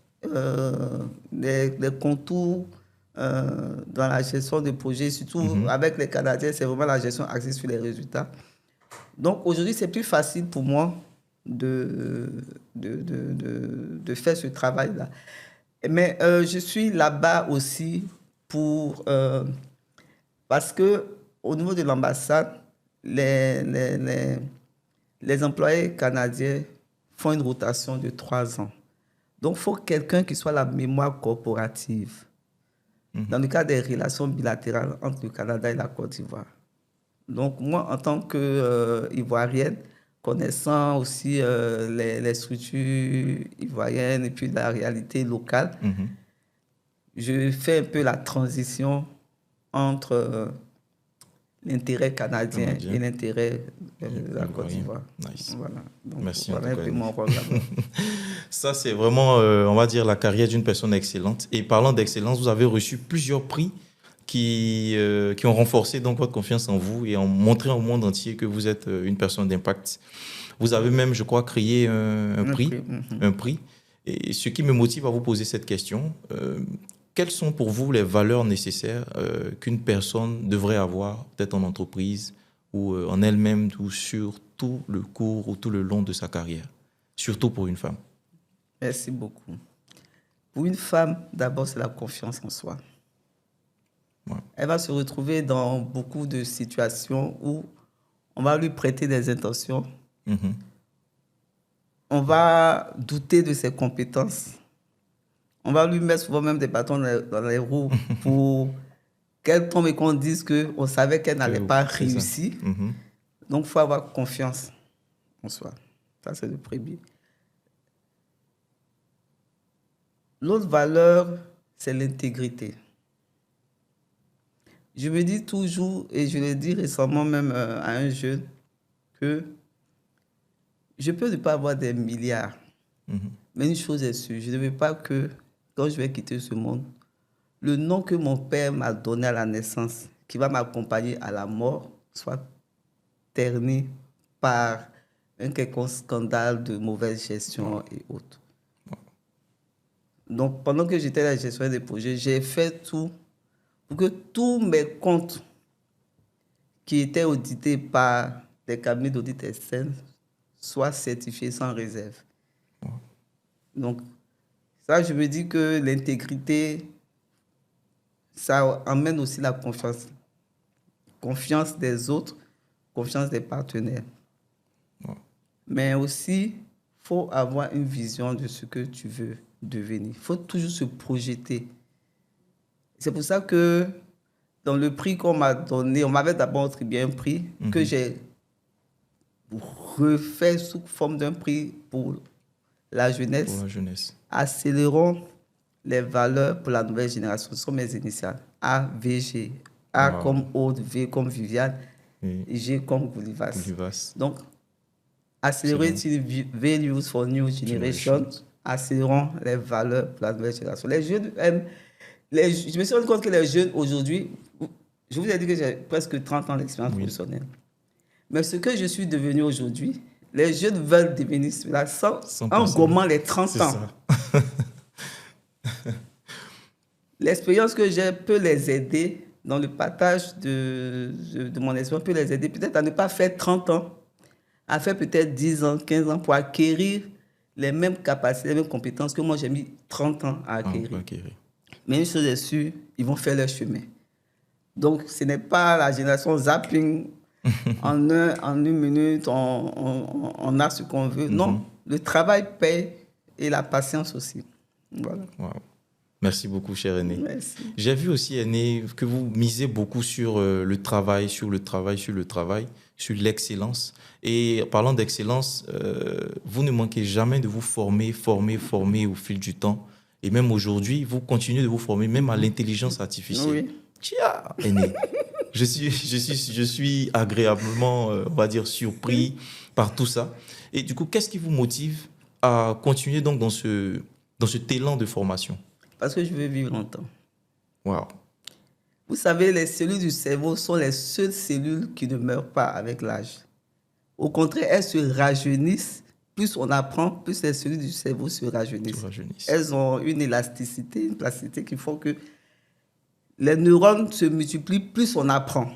les contours dans la gestion de projet, surtout avec les Canadiens, c'est vraiment la gestion axée sur les résultats. Donc aujourd'hui, c'est plus facile pour moi de faire ce travail-là. Mais je suis là-bas aussi parce qu'au niveau de l'ambassade, les employés canadiens font une rotation de 3 ans. Donc, il faut quelqu'un qui soit la mémoire corporative dans le cadre des relations bilatérales entre le Canada et la Côte d'Ivoire. Donc, moi, en tant qu'Ivoirienne, connaissant aussi les structures ivoiriennes et puis la réalité locale, je fais un peu la transition entre l'intérêt canadien et l'intérêt de la Côte d'Ivoire. Nice. Voilà. Donc, merci. Voilà un peu mon rôle là-bas. Ça, c'est vraiment, on va dire, la carrière d'une personne excellente. Et parlant d'excellence, vous avez reçu plusieurs prix qui ont renforcé donc votre confiance en vous et ont montré au monde entier que vous êtes une personne d'impact. Vous avez même, je crois, créé un prix. Et ce qui me motive à vous poser cette question, quelles sont pour vous les valeurs nécessaires qu'une personne devrait avoir, peut-être en entreprise ou en elle-même, ou sur tout le cours ou tout le long de sa carrière, surtout pour une femme? Merci beaucoup. Pour une femme, d'abord, c'est la confiance en soi. Ouais. Elle va se retrouver dans beaucoup de situations où on va lui prêter des intentions. On va douter de ses compétences. On va lui mettre souvent même des bâtons dans les roues pour qu'elle tombe et qu'on dise qu'on savait qu'elle n'allait pas réussir. Donc, il faut avoir confiance en soi. Ça, c'est le premier. L'autre valeur, c'est l'intégrité. Je me dis toujours, et je l'ai dit récemment même à un jeune, que je peux ne pas avoir des milliards. Mais une chose est sûre, je ne veux pas que, quand je vais quitter ce monde, le nom que mon père m'a donné à la naissance, qui va m'accompagner à la mort, soit terni par un quelconque scandale de mauvaise gestion et autres. Donc, pendant que j'étais la gestionnaire des projets, j'ai fait tout pour que tous mes comptes qui étaient audités par des cabinets d'audit externes soient certifiés sans réserve. Donc, ça, je me dis que l'intégrité, ça emmène aussi la confiance. Confiance des autres, confiance des partenaires. Mais aussi, il faut avoir une vision de ce que tu veux devenir. Il faut toujours se projeter. C'est pour ça que dans le prix qu'on m'a donné, on m'avait d'abord attribué un prix que j'ai refait sous forme d'un prix pour la jeunesse. Pour la jeunesse. Accélérons les valeurs pour la nouvelle génération. Ce sont mes initiales. AVG. A comme Aude, V comme Viviane, et G comme Goulivas. Donc, Accelerating Values for New Generation. Accélérons les valeurs pour la nouvelle génération. Les jeunes aiment... je me suis rendu compte que les jeunes aujourd'hui, je vous ai dit que j'ai presque 30 ans d'expérience professionnelle. Mais ce que je suis devenu aujourd'hui, les jeunes veulent devenir cela en gommant les 30 ans. L'expérience que j'ai peut les aider dans le partage de mon expérience, peut les aider peut-être à ne pas faire 30 ans, à faire peut-être 10 ans, 15 ans pour acquérir les mêmes capacités, les mêmes compétences que moi j'ai mis 30 ans à acquérir. Mais une chose est sûre, ils vont faire leur chemin. Donc, ce n'est pas la génération zapping, en une minute, on a ce qu'on veut. Non, le travail paye et la patience aussi. Voilà. Wow. Merci beaucoup, cher Aîné. Merci. J'ai vu aussi, Aîné, que vous misez beaucoup sur le travail, sur l'excellence. Et parlant d'excellence, vous ne manquez jamais de vous former au fil du temps. Et même aujourd'hui, vous continuez de vous former, même à l'intelligence artificielle. Oui. Tiens, Aîné. Je suis agréablement, on va dire, surpris par tout ça. Et du coup, qu'est-ce qui vous motive à continuer donc dans cet élan de formation? Parce que je veux vivre longtemps. Wow. Vous savez, les cellules du cerveau sont les seules cellules qui ne meurent pas avec l'âge. Au contraire, elles se rajeunissent. Plus on apprend, plus les cellules du cerveau se rajeunissent. Elles ont une élasticité, une plasticité qui font que les neurones se multiplient, plus on apprend.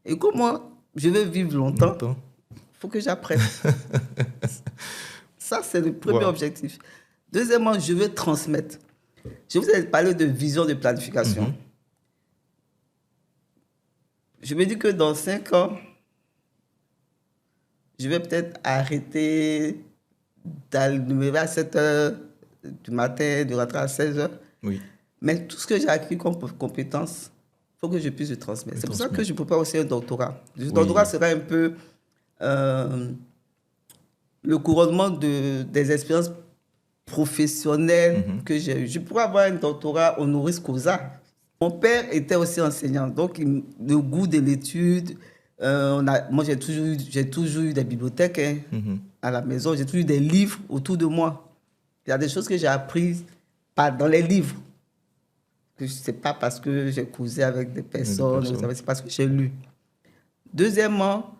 Et comment je veux vivre longtemps, il faut que j'apprenne. Ça, c'est le premier objectif. Deuxièmement, je veux transmettre. Je vous ai parlé de vision de planification. Je me dis que dans 5 ans, je vais peut-être arrêter d'aller me lever à 7 h du matin, de rentrer à 16 h. Oui. Mais tout ce que j'ai acquis comme compétence, il faut que je puisse le transmettre. C'est pour ça que je prépare aussi un doctorat. Le doctorat sera un peu le couronnement des expériences professionnelles que j'ai eues. Je pourrais avoir un doctorat honoris causa. Mon père était aussi enseignant, donc le goût de l'étude. Moi, j'ai toujours eu des bibliothèques à la maison. J'ai toujours eu des livres autour de moi. Il y a des choses que j'ai apprises pas dans les livres. Ce n'est pas parce que j'ai causé avec des personnes, c'est parce que j'ai lu. Deuxièmement,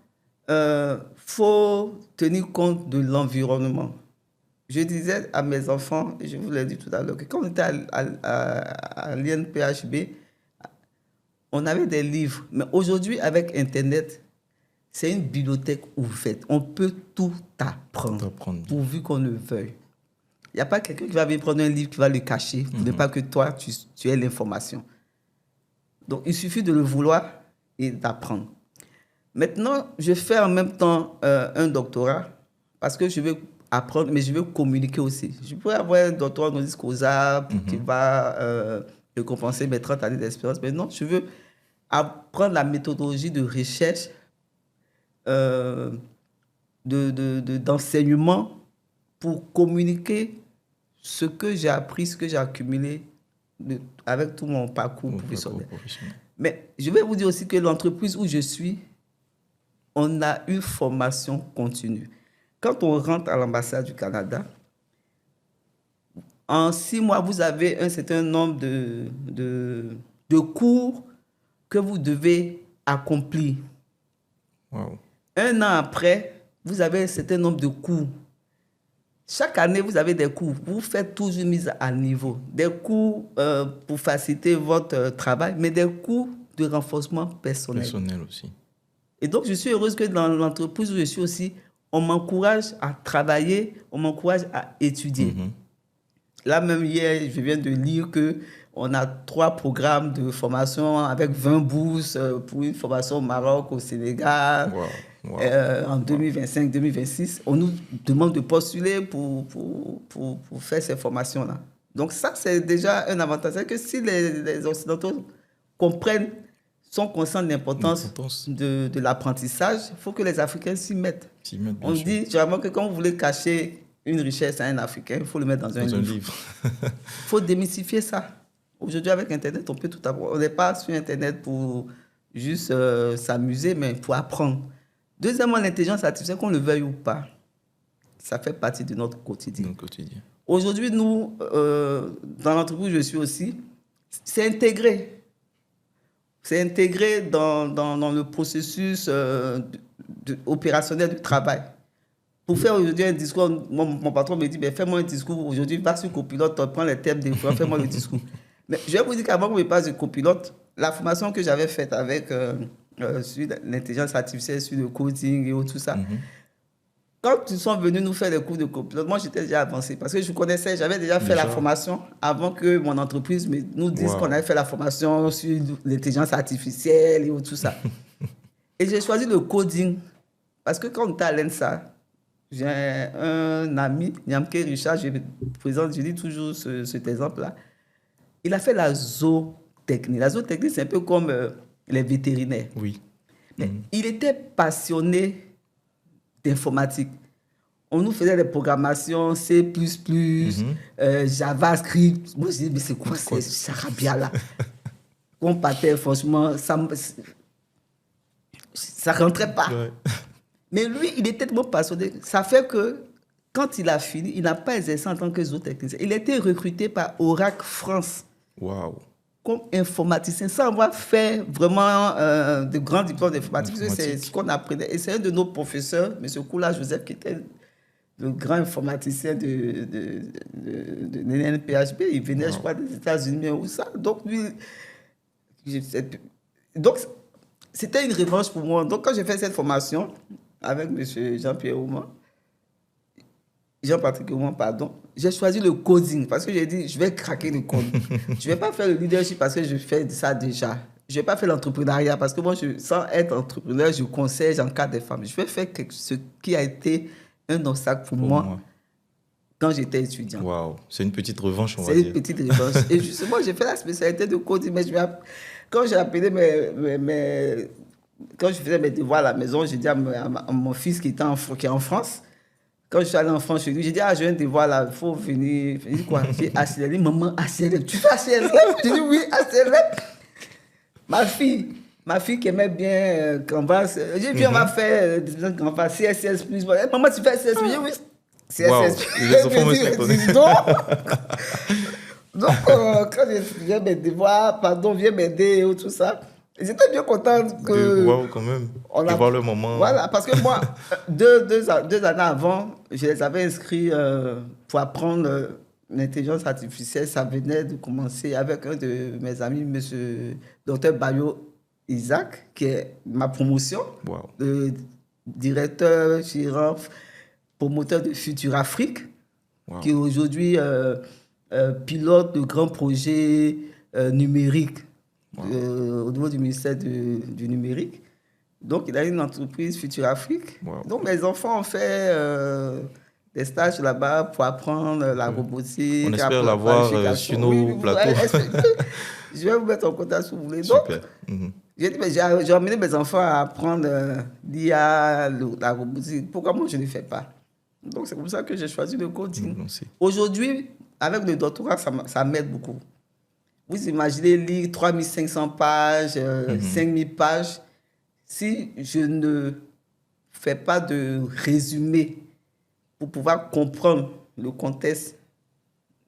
faut tenir compte de l'environnement. Je disais à mes enfants, et je vous l'ai dit tout à l'heure, que quand on était à l'INPHB, on avait des livres. Mais aujourd'hui, avec Internet, c'est une bibliothèque ouverte. On peut tout apprendre, pourvu qu'on le veuille. Il n'y a pas quelqu'un qui va venir prendre un livre qui va le cacher, pour ne pas que toi, tu aies l'information. Donc, il suffit de le vouloir et d'apprendre. Maintenant, je fais en même temps un doctorat parce que je veux apprendre, mais je veux communiquer aussi. Je pourrais avoir un doctorat honoris causa qui va récompenser mes 30 années d'expérience, mais non, je veux apprendre la méthodologie de recherche, d'enseignement pour communiquer ce que j'ai appris, ce que j'ai accumulé avec tout mon parcours professionnel. Mais je vais vous dire aussi que l'entreprise où je suis, on a une formation continue. Quand on rentre à l'ambassade du Canada, en 6 mois, vous avez un certain nombre de cours que vous devez accomplir. Wow. 1 an après, vous avez un certain nombre de cours. Chaque année, vous avez des cours. Vous faites toujours mise à niveau. Des cours pour faciliter votre travail, mais des cours de renforcement personnel. Personnel aussi. Et donc, je suis heureuse que dans l'entreprise où je suis aussi, on m'encourage à travailler, on m'encourage à étudier. Là, même hier, je viens de lire qu'on a 3 programmes de formation avec 20 bourses pour une formation au Maroc, au Sénégal. Wow. En 2025-2026, on nous demande de postuler pour faire ces formations-là. Donc ça, c'est déjà un avantage. C'est que si les Occidentaux sont conscients de l'importance de l'apprentissage, il faut que les Africains s'y mettent. On dit généralement que quand vous voulez cacher une richesse à un Africain, il faut le mettre dans un livre. Il faut démystifier ça. Aujourd'hui, avec Internet, on peut tout apprendre. On n'est pas sur Internet pour juste s'amuser, mais pour apprendre. Deuxièmement, l'intelligence artificielle, qu'on le veuille ou pas, ça fait partie de notre quotidien. Aujourd'hui, nous, dans l'entreprise où je suis aussi, c'est intégré. C'est intégré dans le processus opérationnel du travail. Pour faire aujourd'hui un discours, mon patron me dit, fais-moi un discours aujourd'hui, va sur Copilote, prends les thèmes des fois, fais-moi le discours. Mais je vais vous dire qu'avant qu'on me passe de Copilote, la formation que j'avais faite avec... sur l'intelligence artificielle, sur le coding et tout ça. Quand ils sont venus nous faire des cours de copilote, moi j'étais déjà avancé parce que je connaissais, j'avais déjà fait la formation avant que mon entreprise nous dise qu'on avait fait la formation sur l'intelligence artificielle et tout ça. Et j'ai choisi le coding parce que quand on était à l'ENSA, J'ai un ami, Nyamke Richard, je dis toujours cet exemple-là. Il a fait la zootechnie. La zootechnie, c'est un peu comme les vétérinaires. Oui. Mais il était passionné d'informatique. On nous faisait des programmations C++, JavaScript. Moi, je dis, mais c'est quoi ce charabia-là? On partait, franchement, ça rentrait pas. Ouais. Mais lui, il était tellement passionné. Ça fait que quand il a fini, il n'a pas exercé en tant que zootechnicien. Il a été recruté par Oracle France. Waouh. Comme informaticien, sans avoir fait vraiment de grands diplômes d'informatique. C'est ce qu'on apprenait. Et c'est un de nos professeurs, M. Koula Joseph, qui était le grand informaticien de l'NPHB. Il venait, je crois, des États-Unis ou ça. Donc, lui, c'était une revanche pour moi. Donc, quand j'ai fait cette formation avec M. Jean-Patrick Ouman, pardon, j'ai choisi le coding parce que j'ai dit, je vais craquer le code. Je ne vais pas faire le leadership parce que je fais ça déjà. Je ne vais pas faire l'entrepreneuriat parce que moi, sans être entrepreneur, je conseille, j'encadre des femmes. Je vais faire ce qui a été un obstacle pour moi quand j'étais étudiant. Waouh, c'est une petite revanche, on va dire. C'est une petite revanche. Et justement, j'ai fait la spécialité de coding. Mais quand j'ai appelé quand je faisais mes devoirs à la maison, j'ai dit à mon fils qui est en France, quand je suis allé en France, j'ai dit, je viens te voir là, il faut venir. Il dit quoi? J'ai HLL. Maman, HLL. Tu fais HLL? J'ai dit oui, HLL. Ma fille qui aimait bien Canvas, j'ai dit, on va faire Canvas, CSS+. Maman, tu fais CSS+? J'ai dit oui, CSS+. Donc, quand je viens mes devoirs, viens m'aider ou tout ça, j'étais bien contente que... Wow, quand même. De voir le moment. Voilà, parce que moi, deux années avant, je les avais inscrits pour apprendre l'intelligence artificielle. Ça venait de commencer avec un de mes amis, M. Dr Bayo Isaac, qui est ma promotion. Wow. Le directeur, gérant, promoteur de Futur Afrique, qui est aujourd'hui pilote de grands projets numériques. Au niveau du ministère du numérique. Donc, il a une entreprise Futur Afrique. Wow. Donc, mes enfants ont fait des stages là-bas pour apprendre la robotique. On espère l'avoir sur nos plateaux. Je vais vous mettre en contact si vous voulez. Donc, j'ai dit, j'ai emmené mes enfants à apprendre l'IA, la robotique. Pourquoi moi, je ne le fais pas? Donc, c'est comme ça que j'ai choisi le coding. Aujourd'hui, avec le doctorat, ça m'aide beaucoup. Vous imaginez lire 3500 pages, 5000 pages. Si je ne fais pas de résumé pour pouvoir comprendre le contexte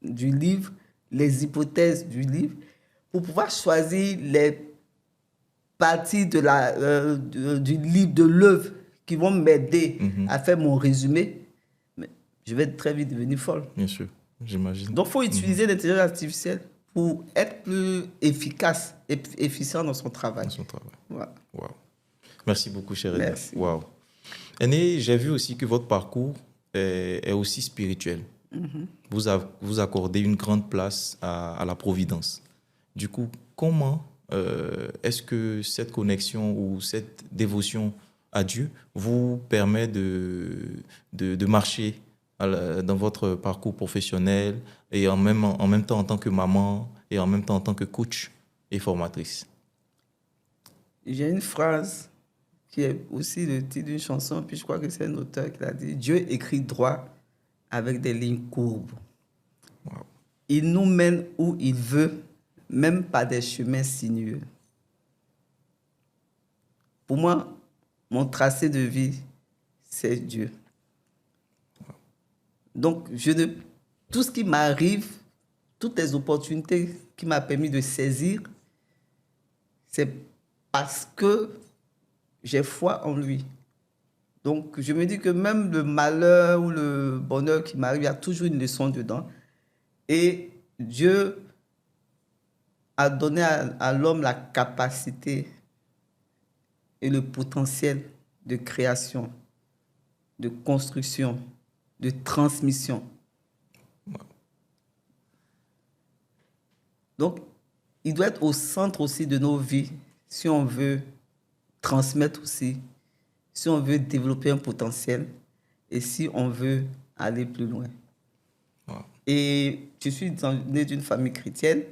du livre, les hypothèses du livre, pour pouvoir choisir les parties du livre, de l'œuvre qui vont m'aider à faire mon résumé, je vais très vite devenir folle. Bien sûr, j'imagine. Donc, il faut utiliser l'intelligence artificielle pour être plus efficace et efficient dans son travail. Voilà. Wow. Merci beaucoup, cher Edna. Merci. Wow. Aîné, j'ai vu aussi que votre parcours est aussi spirituel. Vous accordez une grande place à la providence. Du coup, comment est-ce que cette connexion ou cette dévotion à Dieu vous permet de marcher dans votre parcours professionnel et en même temps en tant que maman et en même temps en tant que coach et formatrice? J'ai une phrase qui est aussi le titre d'une chanson, puis je crois que c'est un auteur qui l'a dit. Dieu écrit droit avec des lignes courbes. Wow. Il nous mène où il veut, même par des chemins sinueux. Pour moi, mon tracé de vie, c'est Dieu. Donc, tout ce qui m'arrive, toutes les opportunités qui m'ont permis de saisir, c'est parce que j'ai foi en lui. Donc, je me dis que même le malheur ou le bonheur qui m'arrive, il y a toujours une leçon dedans. Et Dieu a donné à l'homme la capacité et le potentiel de création, de construction, de transmission. Donc, il doit être au centre aussi de nos vies si on veut transmettre aussi, si on veut développer un potentiel et si on veut aller plus loin. Wow. Et je suis né d'une famille chrétienne.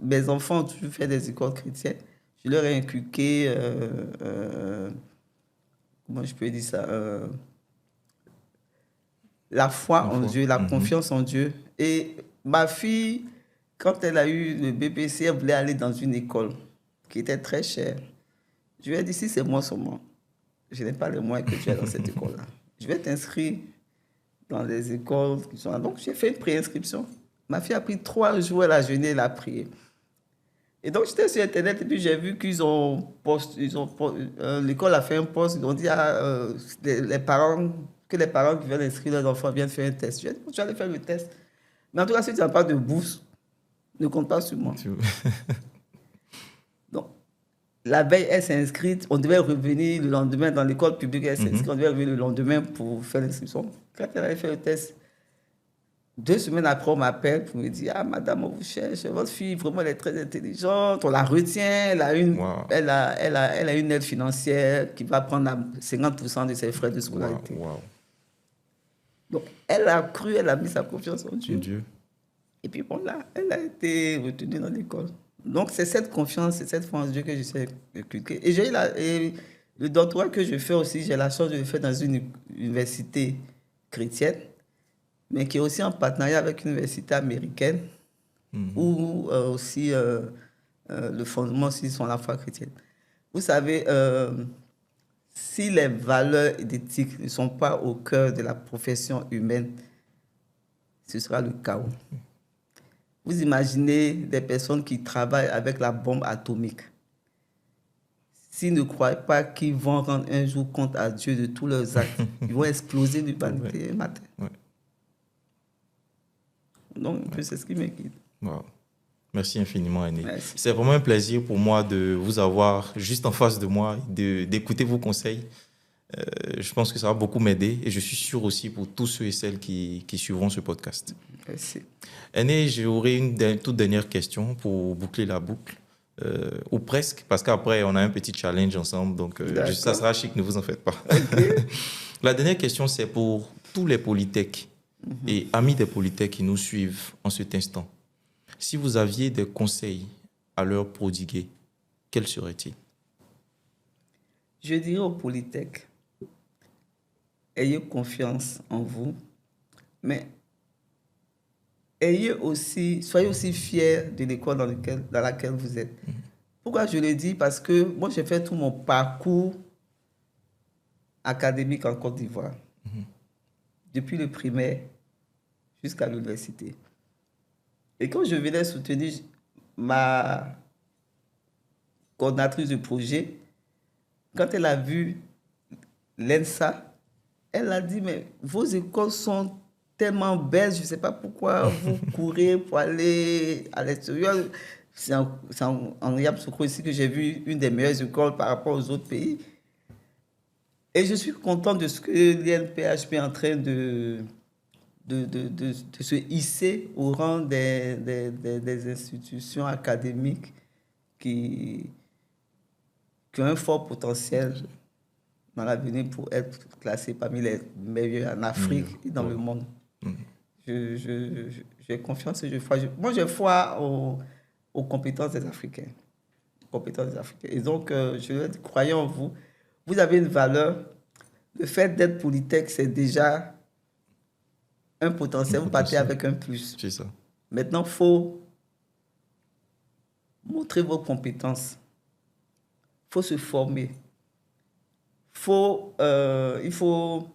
Mes enfants ont toujours fait des écoles chrétiennes. Je leur ai inculqué, comment je peux dire ça, la foi en Dieu, la confiance en Dieu. Et ma fille, quand elle a eu le BBC, elle voulait aller dans une école qui était très chère. Je lui ai dit, si c'est moi seulement, je n'ai pas les moyens que tu as dans cette école-là. Je vais t'inscrire dans les écoles qui sont là. Donc, j'ai fait une préinscription. Ma fille a pris 3 jours, elle a jeûné, elle a prié. Et donc, j'étais sur Internet et puis j'ai vu qu'ils ont l'école a fait un post, ils ont dit les parents qui veulent inscrire leurs enfants viennent faire un test. Je vais tu vas aller faire le test. Mais en tout cas, si tu n'as pas de bourse, ne compte pas sur moi. Donc, la veille, elle s'est inscrite. On devait revenir le lendemain dans l'école publique. Elle s'est inscrite. On devait revenir le lendemain pour faire l'inscription. Quand elle avait fait le test, 2 semaines après, on m'appelle pour me dire « Ah, madame, on vous cherche. Votre fille, vraiment, elle est très intelligente. On la retient. Elle a une aide financière qui va prendre 50% de ses frais de scolarité. Wow. » Donc, elle a cru, elle a mis sa confiance en Dieu. Et puis, bon, là, elle a été retenue dans l'école. Donc, c'est cette confiance, c'est cette foi en Dieu que j'essaie d'inculquer. Et le doctorat que je fais aussi, j'ai la chance de le faire dans une université chrétienne, mais qui est aussi en partenariat avec une université américaine, où aussi le fondement aussi sont la foi chrétienne. Vous savez, si les valeurs et l'éthique ne sont pas au cœur de la profession humaine, ce sera le chaos. Vous imaginez des personnes qui travaillent avec la bombe atomique. S'ils ne croient pas qu'ils vont rendre un jour compte à Dieu de tous leurs actes, ils vont exploser d'humanité matin. Ouais. Donc, c'est ce qui m'inquiète. Wow. Merci infiniment, Aîné. C'est vraiment un plaisir pour moi de vous avoir juste en face de moi, d'écouter vos conseils. Je pense que ça va beaucoup m'aider et je suis sûr aussi pour tous ceux et celles qui suivront ce podcast. Merci. Aîné, j'aurais une toute dernière question pour boucler la boucle, ou presque, parce qu'après, on a un petit challenge ensemble, donc ça sera chic, ne vous en faites pas. Okay. La dernière question, c'est pour tous les polytechs et amis des polytechs qui nous suivent en cet instant. Si vous aviez des conseils à leur prodiguer, quels seraient-ils? Je dirais aux polytechs, ayez confiance en vous, mais soyez aussi fiers de l'école dans laquelle vous êtes. Pourquoi je le dis? Parce que moi, j'ai fait tout mon parcours académique en Côte d'Ivoire, depuis le primaire jusqu'à l'université. Et quand je venais soutenir ma coordinatrice de projet, quand elle a vu l'ENSA, elle a dit, mais vos écoles sont tellement belles, je ne sais pas pourquoi vous courez pour aller à l'extérieur. C'est en Yamoussoukro ici que j'ai vu une des meilleures écoles par rapport aux autres pays. Et je suis content de ce que l'INPHP est en train de se hisser au rang des institutions académiques qui ont un fort potentiel dans l'avenir pour être classées parmi les meilleurs en Afrique et dans le monde. J'ai confiance et moi, j'ai foi aux compétences des Africains. Et donc, je leur dis, croyez en vous. Vous avez une valeur. Le fait d'être polytech, c'est déjà un potentiel. Vous partez avec un plus. C'est ça. Maintenant, il faut montrer vos compétences. Il faut se former. Il faut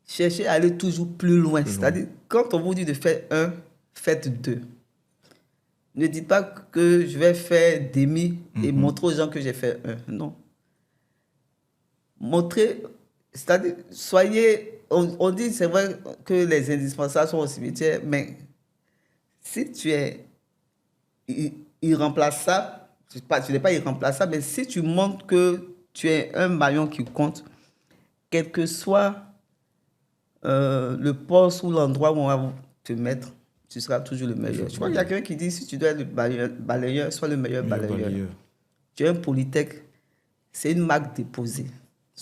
chercher à aller toujours plus loin. C'est-à-dire, quand on vous dit de faire 1, faites 2. Ne dites pas que je vais faire demi et montrer aux gens que j'ai fait 1. Non. Montrez, c'est-à-dire, on dit, c'est vrai que les indispensables sont au cimetière, mais si tu es irremplaçable, tu n'es pas irremplaçable, mais si tu montres que tu es un maillon qui compte, quel que soit le poste ou l'endroit où on va te mettre, tu seras toujours le meilleur. Je crois qu'il y a quelqu'un qui dit, si tu dois être le balayeur, sois le meilleur balayeur. Tu es un polytech, c'est une marque déposée.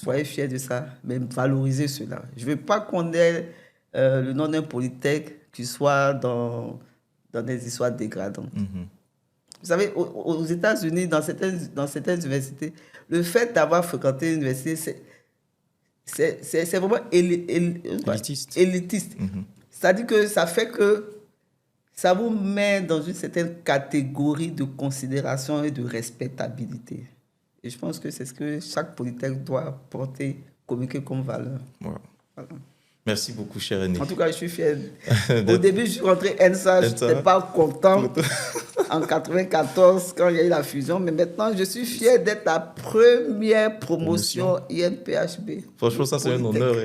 soyez fiers de ça, mais valorisez cela. Je ne veux pas qu'on ait le nom d'un polytech qui soit dans des histoires dégradantes. Vous savez, aux États-Unis, dans certaines universités, le fait d'avoir fréquenté une université, c'est vraiment élitiste. C'est-à-dire que ça fait que ça vous met dans une certaine catégorie de considération et de respectabilité. Et je pense que c'est ce que chaque polytech doit porter, communiquer comme valeur. Wow. Voilà. Merci beaucoup, cher Aîné. En tout cas, je suis fier. Au début, je suis rentré ENSA, je n'étais pas content en 1994 quand il y a eu la fusion, mais maintenant, je suis fier d'être la première promotion INPHB. Franchement, ça, c'est un honneur.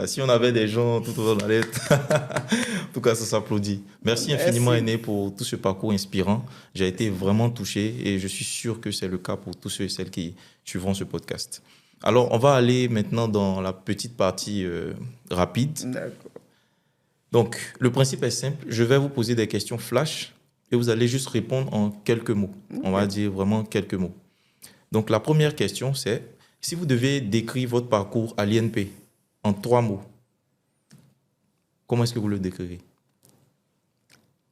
Si on avait des gens tout autour de la lettre, en tout cas, ça s'applaudit. Merci infiniment, Aîné, pour tout ce parcours inspirant. J'ai été vraiment touché et je suis sûr que c'est le cas pour tous ceux et celles qui suivront ce podcast. Alors, on va aller maintenant dans la petite partie rapide. D'accord. Donc, le principe est simple. Je vais vous poser des questions flash et vous allez juste répondre en quelques mots. Okay. On va dire vraiment quelques mots. Donc, la première question, c'est si vous devez décrire votre parcours à l'INP en 3 mots, comment est-ce que vous le décrirez?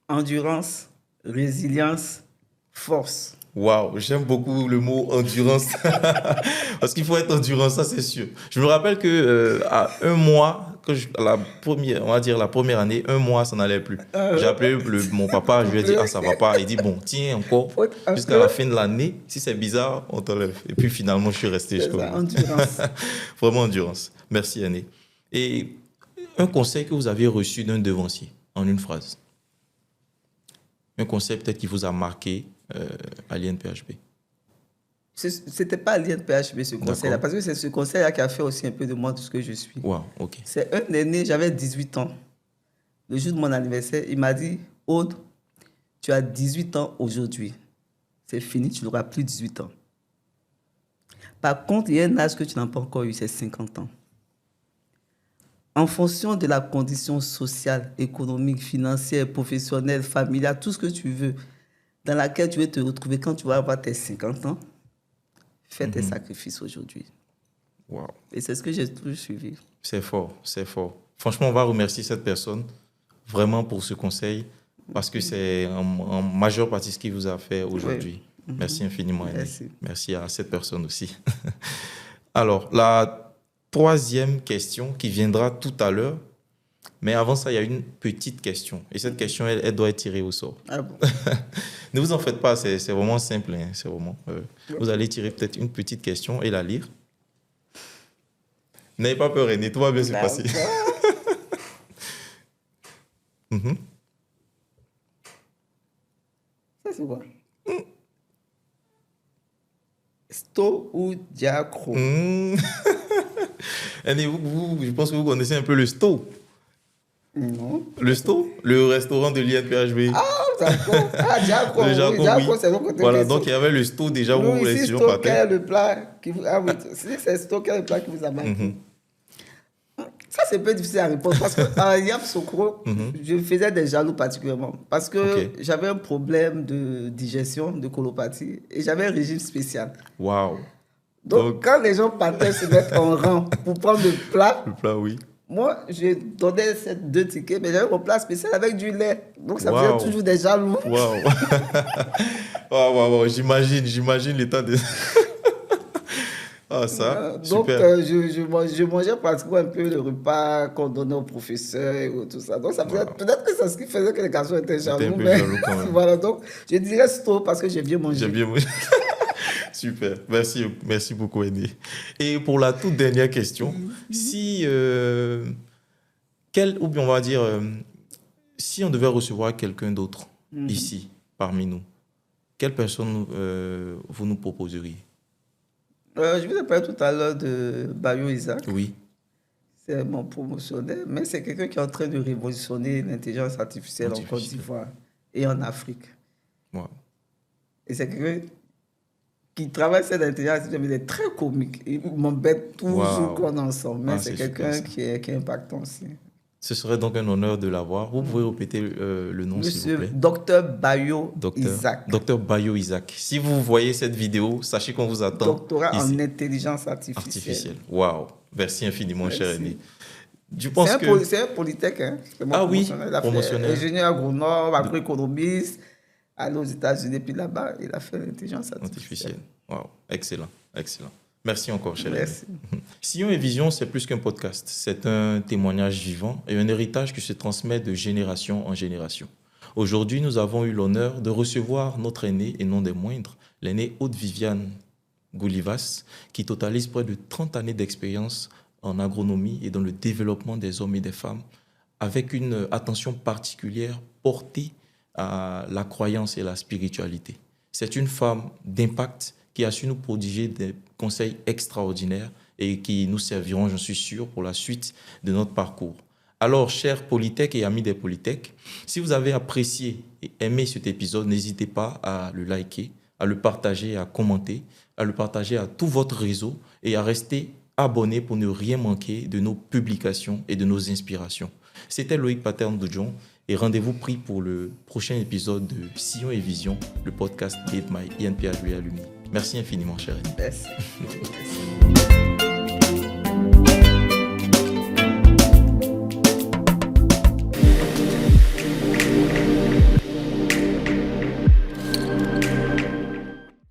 Endurance, résilience, force. Waouh, j'aime beaucoup le mot endurance. Parce qu'il faut être endurant, ça c'est sûr. Je me rappelle que à un mois, la première année, un mois, ça n'allait plus. J'ai appelé mon papa, je lui ai dit, ça va pas. Il dit, bon, tiens encore, jusqu'à la fin de l'année, si c'est bizarre, on t'enlève. Et puis finalement, je suis resté jusqu'au bout. Endurance. Vraiment endurance. Merci, Aîné. Et un conseil que vous avez reçu d'un devancier, en une phrase. Un conseil peut-être qui vous a marqué à l'INPHB. Ce n'était pas à l'INPHB ce conseil-là, parce que c'est ce conseil-là qui a fait aussi un peu de moi tout ce que je suis. Wow, ok. C'est un aîné, j'avais 18 ans. Le jour de mon anniversaire, il m'a dit, Aude, tu as 18 ans aujourd'hui. C'est fini, tu n'auras plus 18 ans. Par contre, il y a un âge que tu n'as pas encore eu, c'est 50 ans. En fonction de la condition sociale, économique, financière, professionnelle, familiale, tout ce que tu veux, dans laquelle tu veux te retrouver quand tu vas avoir tes 50 ans, fais tes sacrifices aujourd'hui. Wow. Et c'est ce que j'ai toujours suivi. C'est fort, c'est fort. Franchement, on va remercier cette personne vraiment pour ce conseil parce que c'est en majeure partie ce qu'il vous a fait aujourd'hui. Oui. Merci infiniment. Merci. Merci à cette personne aussi. Alors, la troisième question qui viendra tout à l'heure, mais avant ça, il y a une petite question. Et cette question, elle doit être tirée au sort. Ah bon? Ne vous en faites pas, c'est vraiment simple. Hein, c'est vraiment, vous allez tirer peut-être une petite question et la lire. N'ayez pas peur, Aîné, tout va bien se passer. Ça, c'est quoi? Sto ou diacro? Aîné, je pense que vous connaissez un peu le Sto. Non. Le Sto, le restaurant de l'INPHB. Ah, d'accord. Ah, Diacro, oui. Diacro, c'est l'autre côté. Voilà, donc il y avait le Sto déjà où les étudiants partaient. Le plat qui vous... Ah oui, c'est Sto, quel est le plat qui vous a marqué? Ça, c'est un peu difficile à répondre parce qu'en Yap Sokro, je faisais des jaloux particulièrement parce que j'avais un problème de digestion, de colopathie et j'avais un régime spécial. Waouh. Donc, quand les gens partaient se mettre en rang pour prendre le plat, oui. Moi, je donnais 2 tickets, mais j'avais mon plat spécial avec du lait. Donc, ça faisait toujours des jaloux. Waouh. J'imagine l'état de... ça, donc, super. je mangeais pratiquement un peu le repas qu'on donnait aux professeurs et tout ça. Donc, ça faisait, peut-être que c'est ce qui faisait que les garçons étaient jaloux. Voilà, donc, je dirais Sto parce que j'ai bien mangé. J'ai bien mangé. Super, merci beaucoup, Aîné. Et pour la toute dernière question, si on va dire, si on devait recevoir quelqu'un d'autre ici, parmi nous, quelle personne vous nous proposeriez? Je vous ai parlé tout à l'heure de Bayo Isaac. Oui. C'est mon promotionnaire, mais c'est quelqu'un qui est en train de révolutionner l'intelligence artificielle en Côte d'Ivoire et en Afrique. Wow. Et c'est quelqu'un qui travaille sur l'intelligence artificielle, mais il est très comique. Il m'embête toujours qu'on ensemble, mais c'est quelqu'un qui est impactant aussi. Ce serait donc un honneur de l'avoir. Vous pouvez répéter le nom, s'il vous Monsieur plaît. Dr Bayo Isaac. Docteur Bayo Isaac. Si vous voyez cette vidéo, sachez qu'on vous attend. Doctorat ici. en intelligence artificielle. Waouh. Merci infiniment, cher Aîné. C'est un polytech. Hein? Ah oui, il a promotionnel. fait ingénieur agronome, agroéconomiste, allé aux États-Unis, puis là-bas, il a fait l'intelligence artificielle. Waouh, excellent, excellent. Merci encore, cher Aîné. Merci. Sillon et Vision, c'est plus qu'un podcast. C'est un témoignage vivant et un héritage qui se transmet de génération en génération. Aujourd'hui, nous avons eu l'honneur de recevoir notre aîné, et non des moindres, l'aînée Aude-Viviane Goulivas, qui totalise près de 30 années d'expérience en agronomie et dans le développement des hommes et des femmes, avec une attention particulière portée à la croyance et la spiritualité. C'est une femme d'impact qui a su nous prodiguer des conseils extraordinaires et qui nous serviront, j'en suis sûr, pour la suite de notre parcours. Alors, chers Polytech et amis des Polytech, si vous avez apprécié et aimé cet épisode, n'hésitez pas à le liker, à le partager, à commenter, à le partager à tout votre réseau et à rester abonné pour ne rien manquer de nos publications et de nos inspirations. C'était Loïc Paterne-Doudjon et rendez-vous pris pour le prochain épisode de Sillon et Vision, le podcast Made by INPH Alumni. Merci infiniment, cher Aîné. Merci.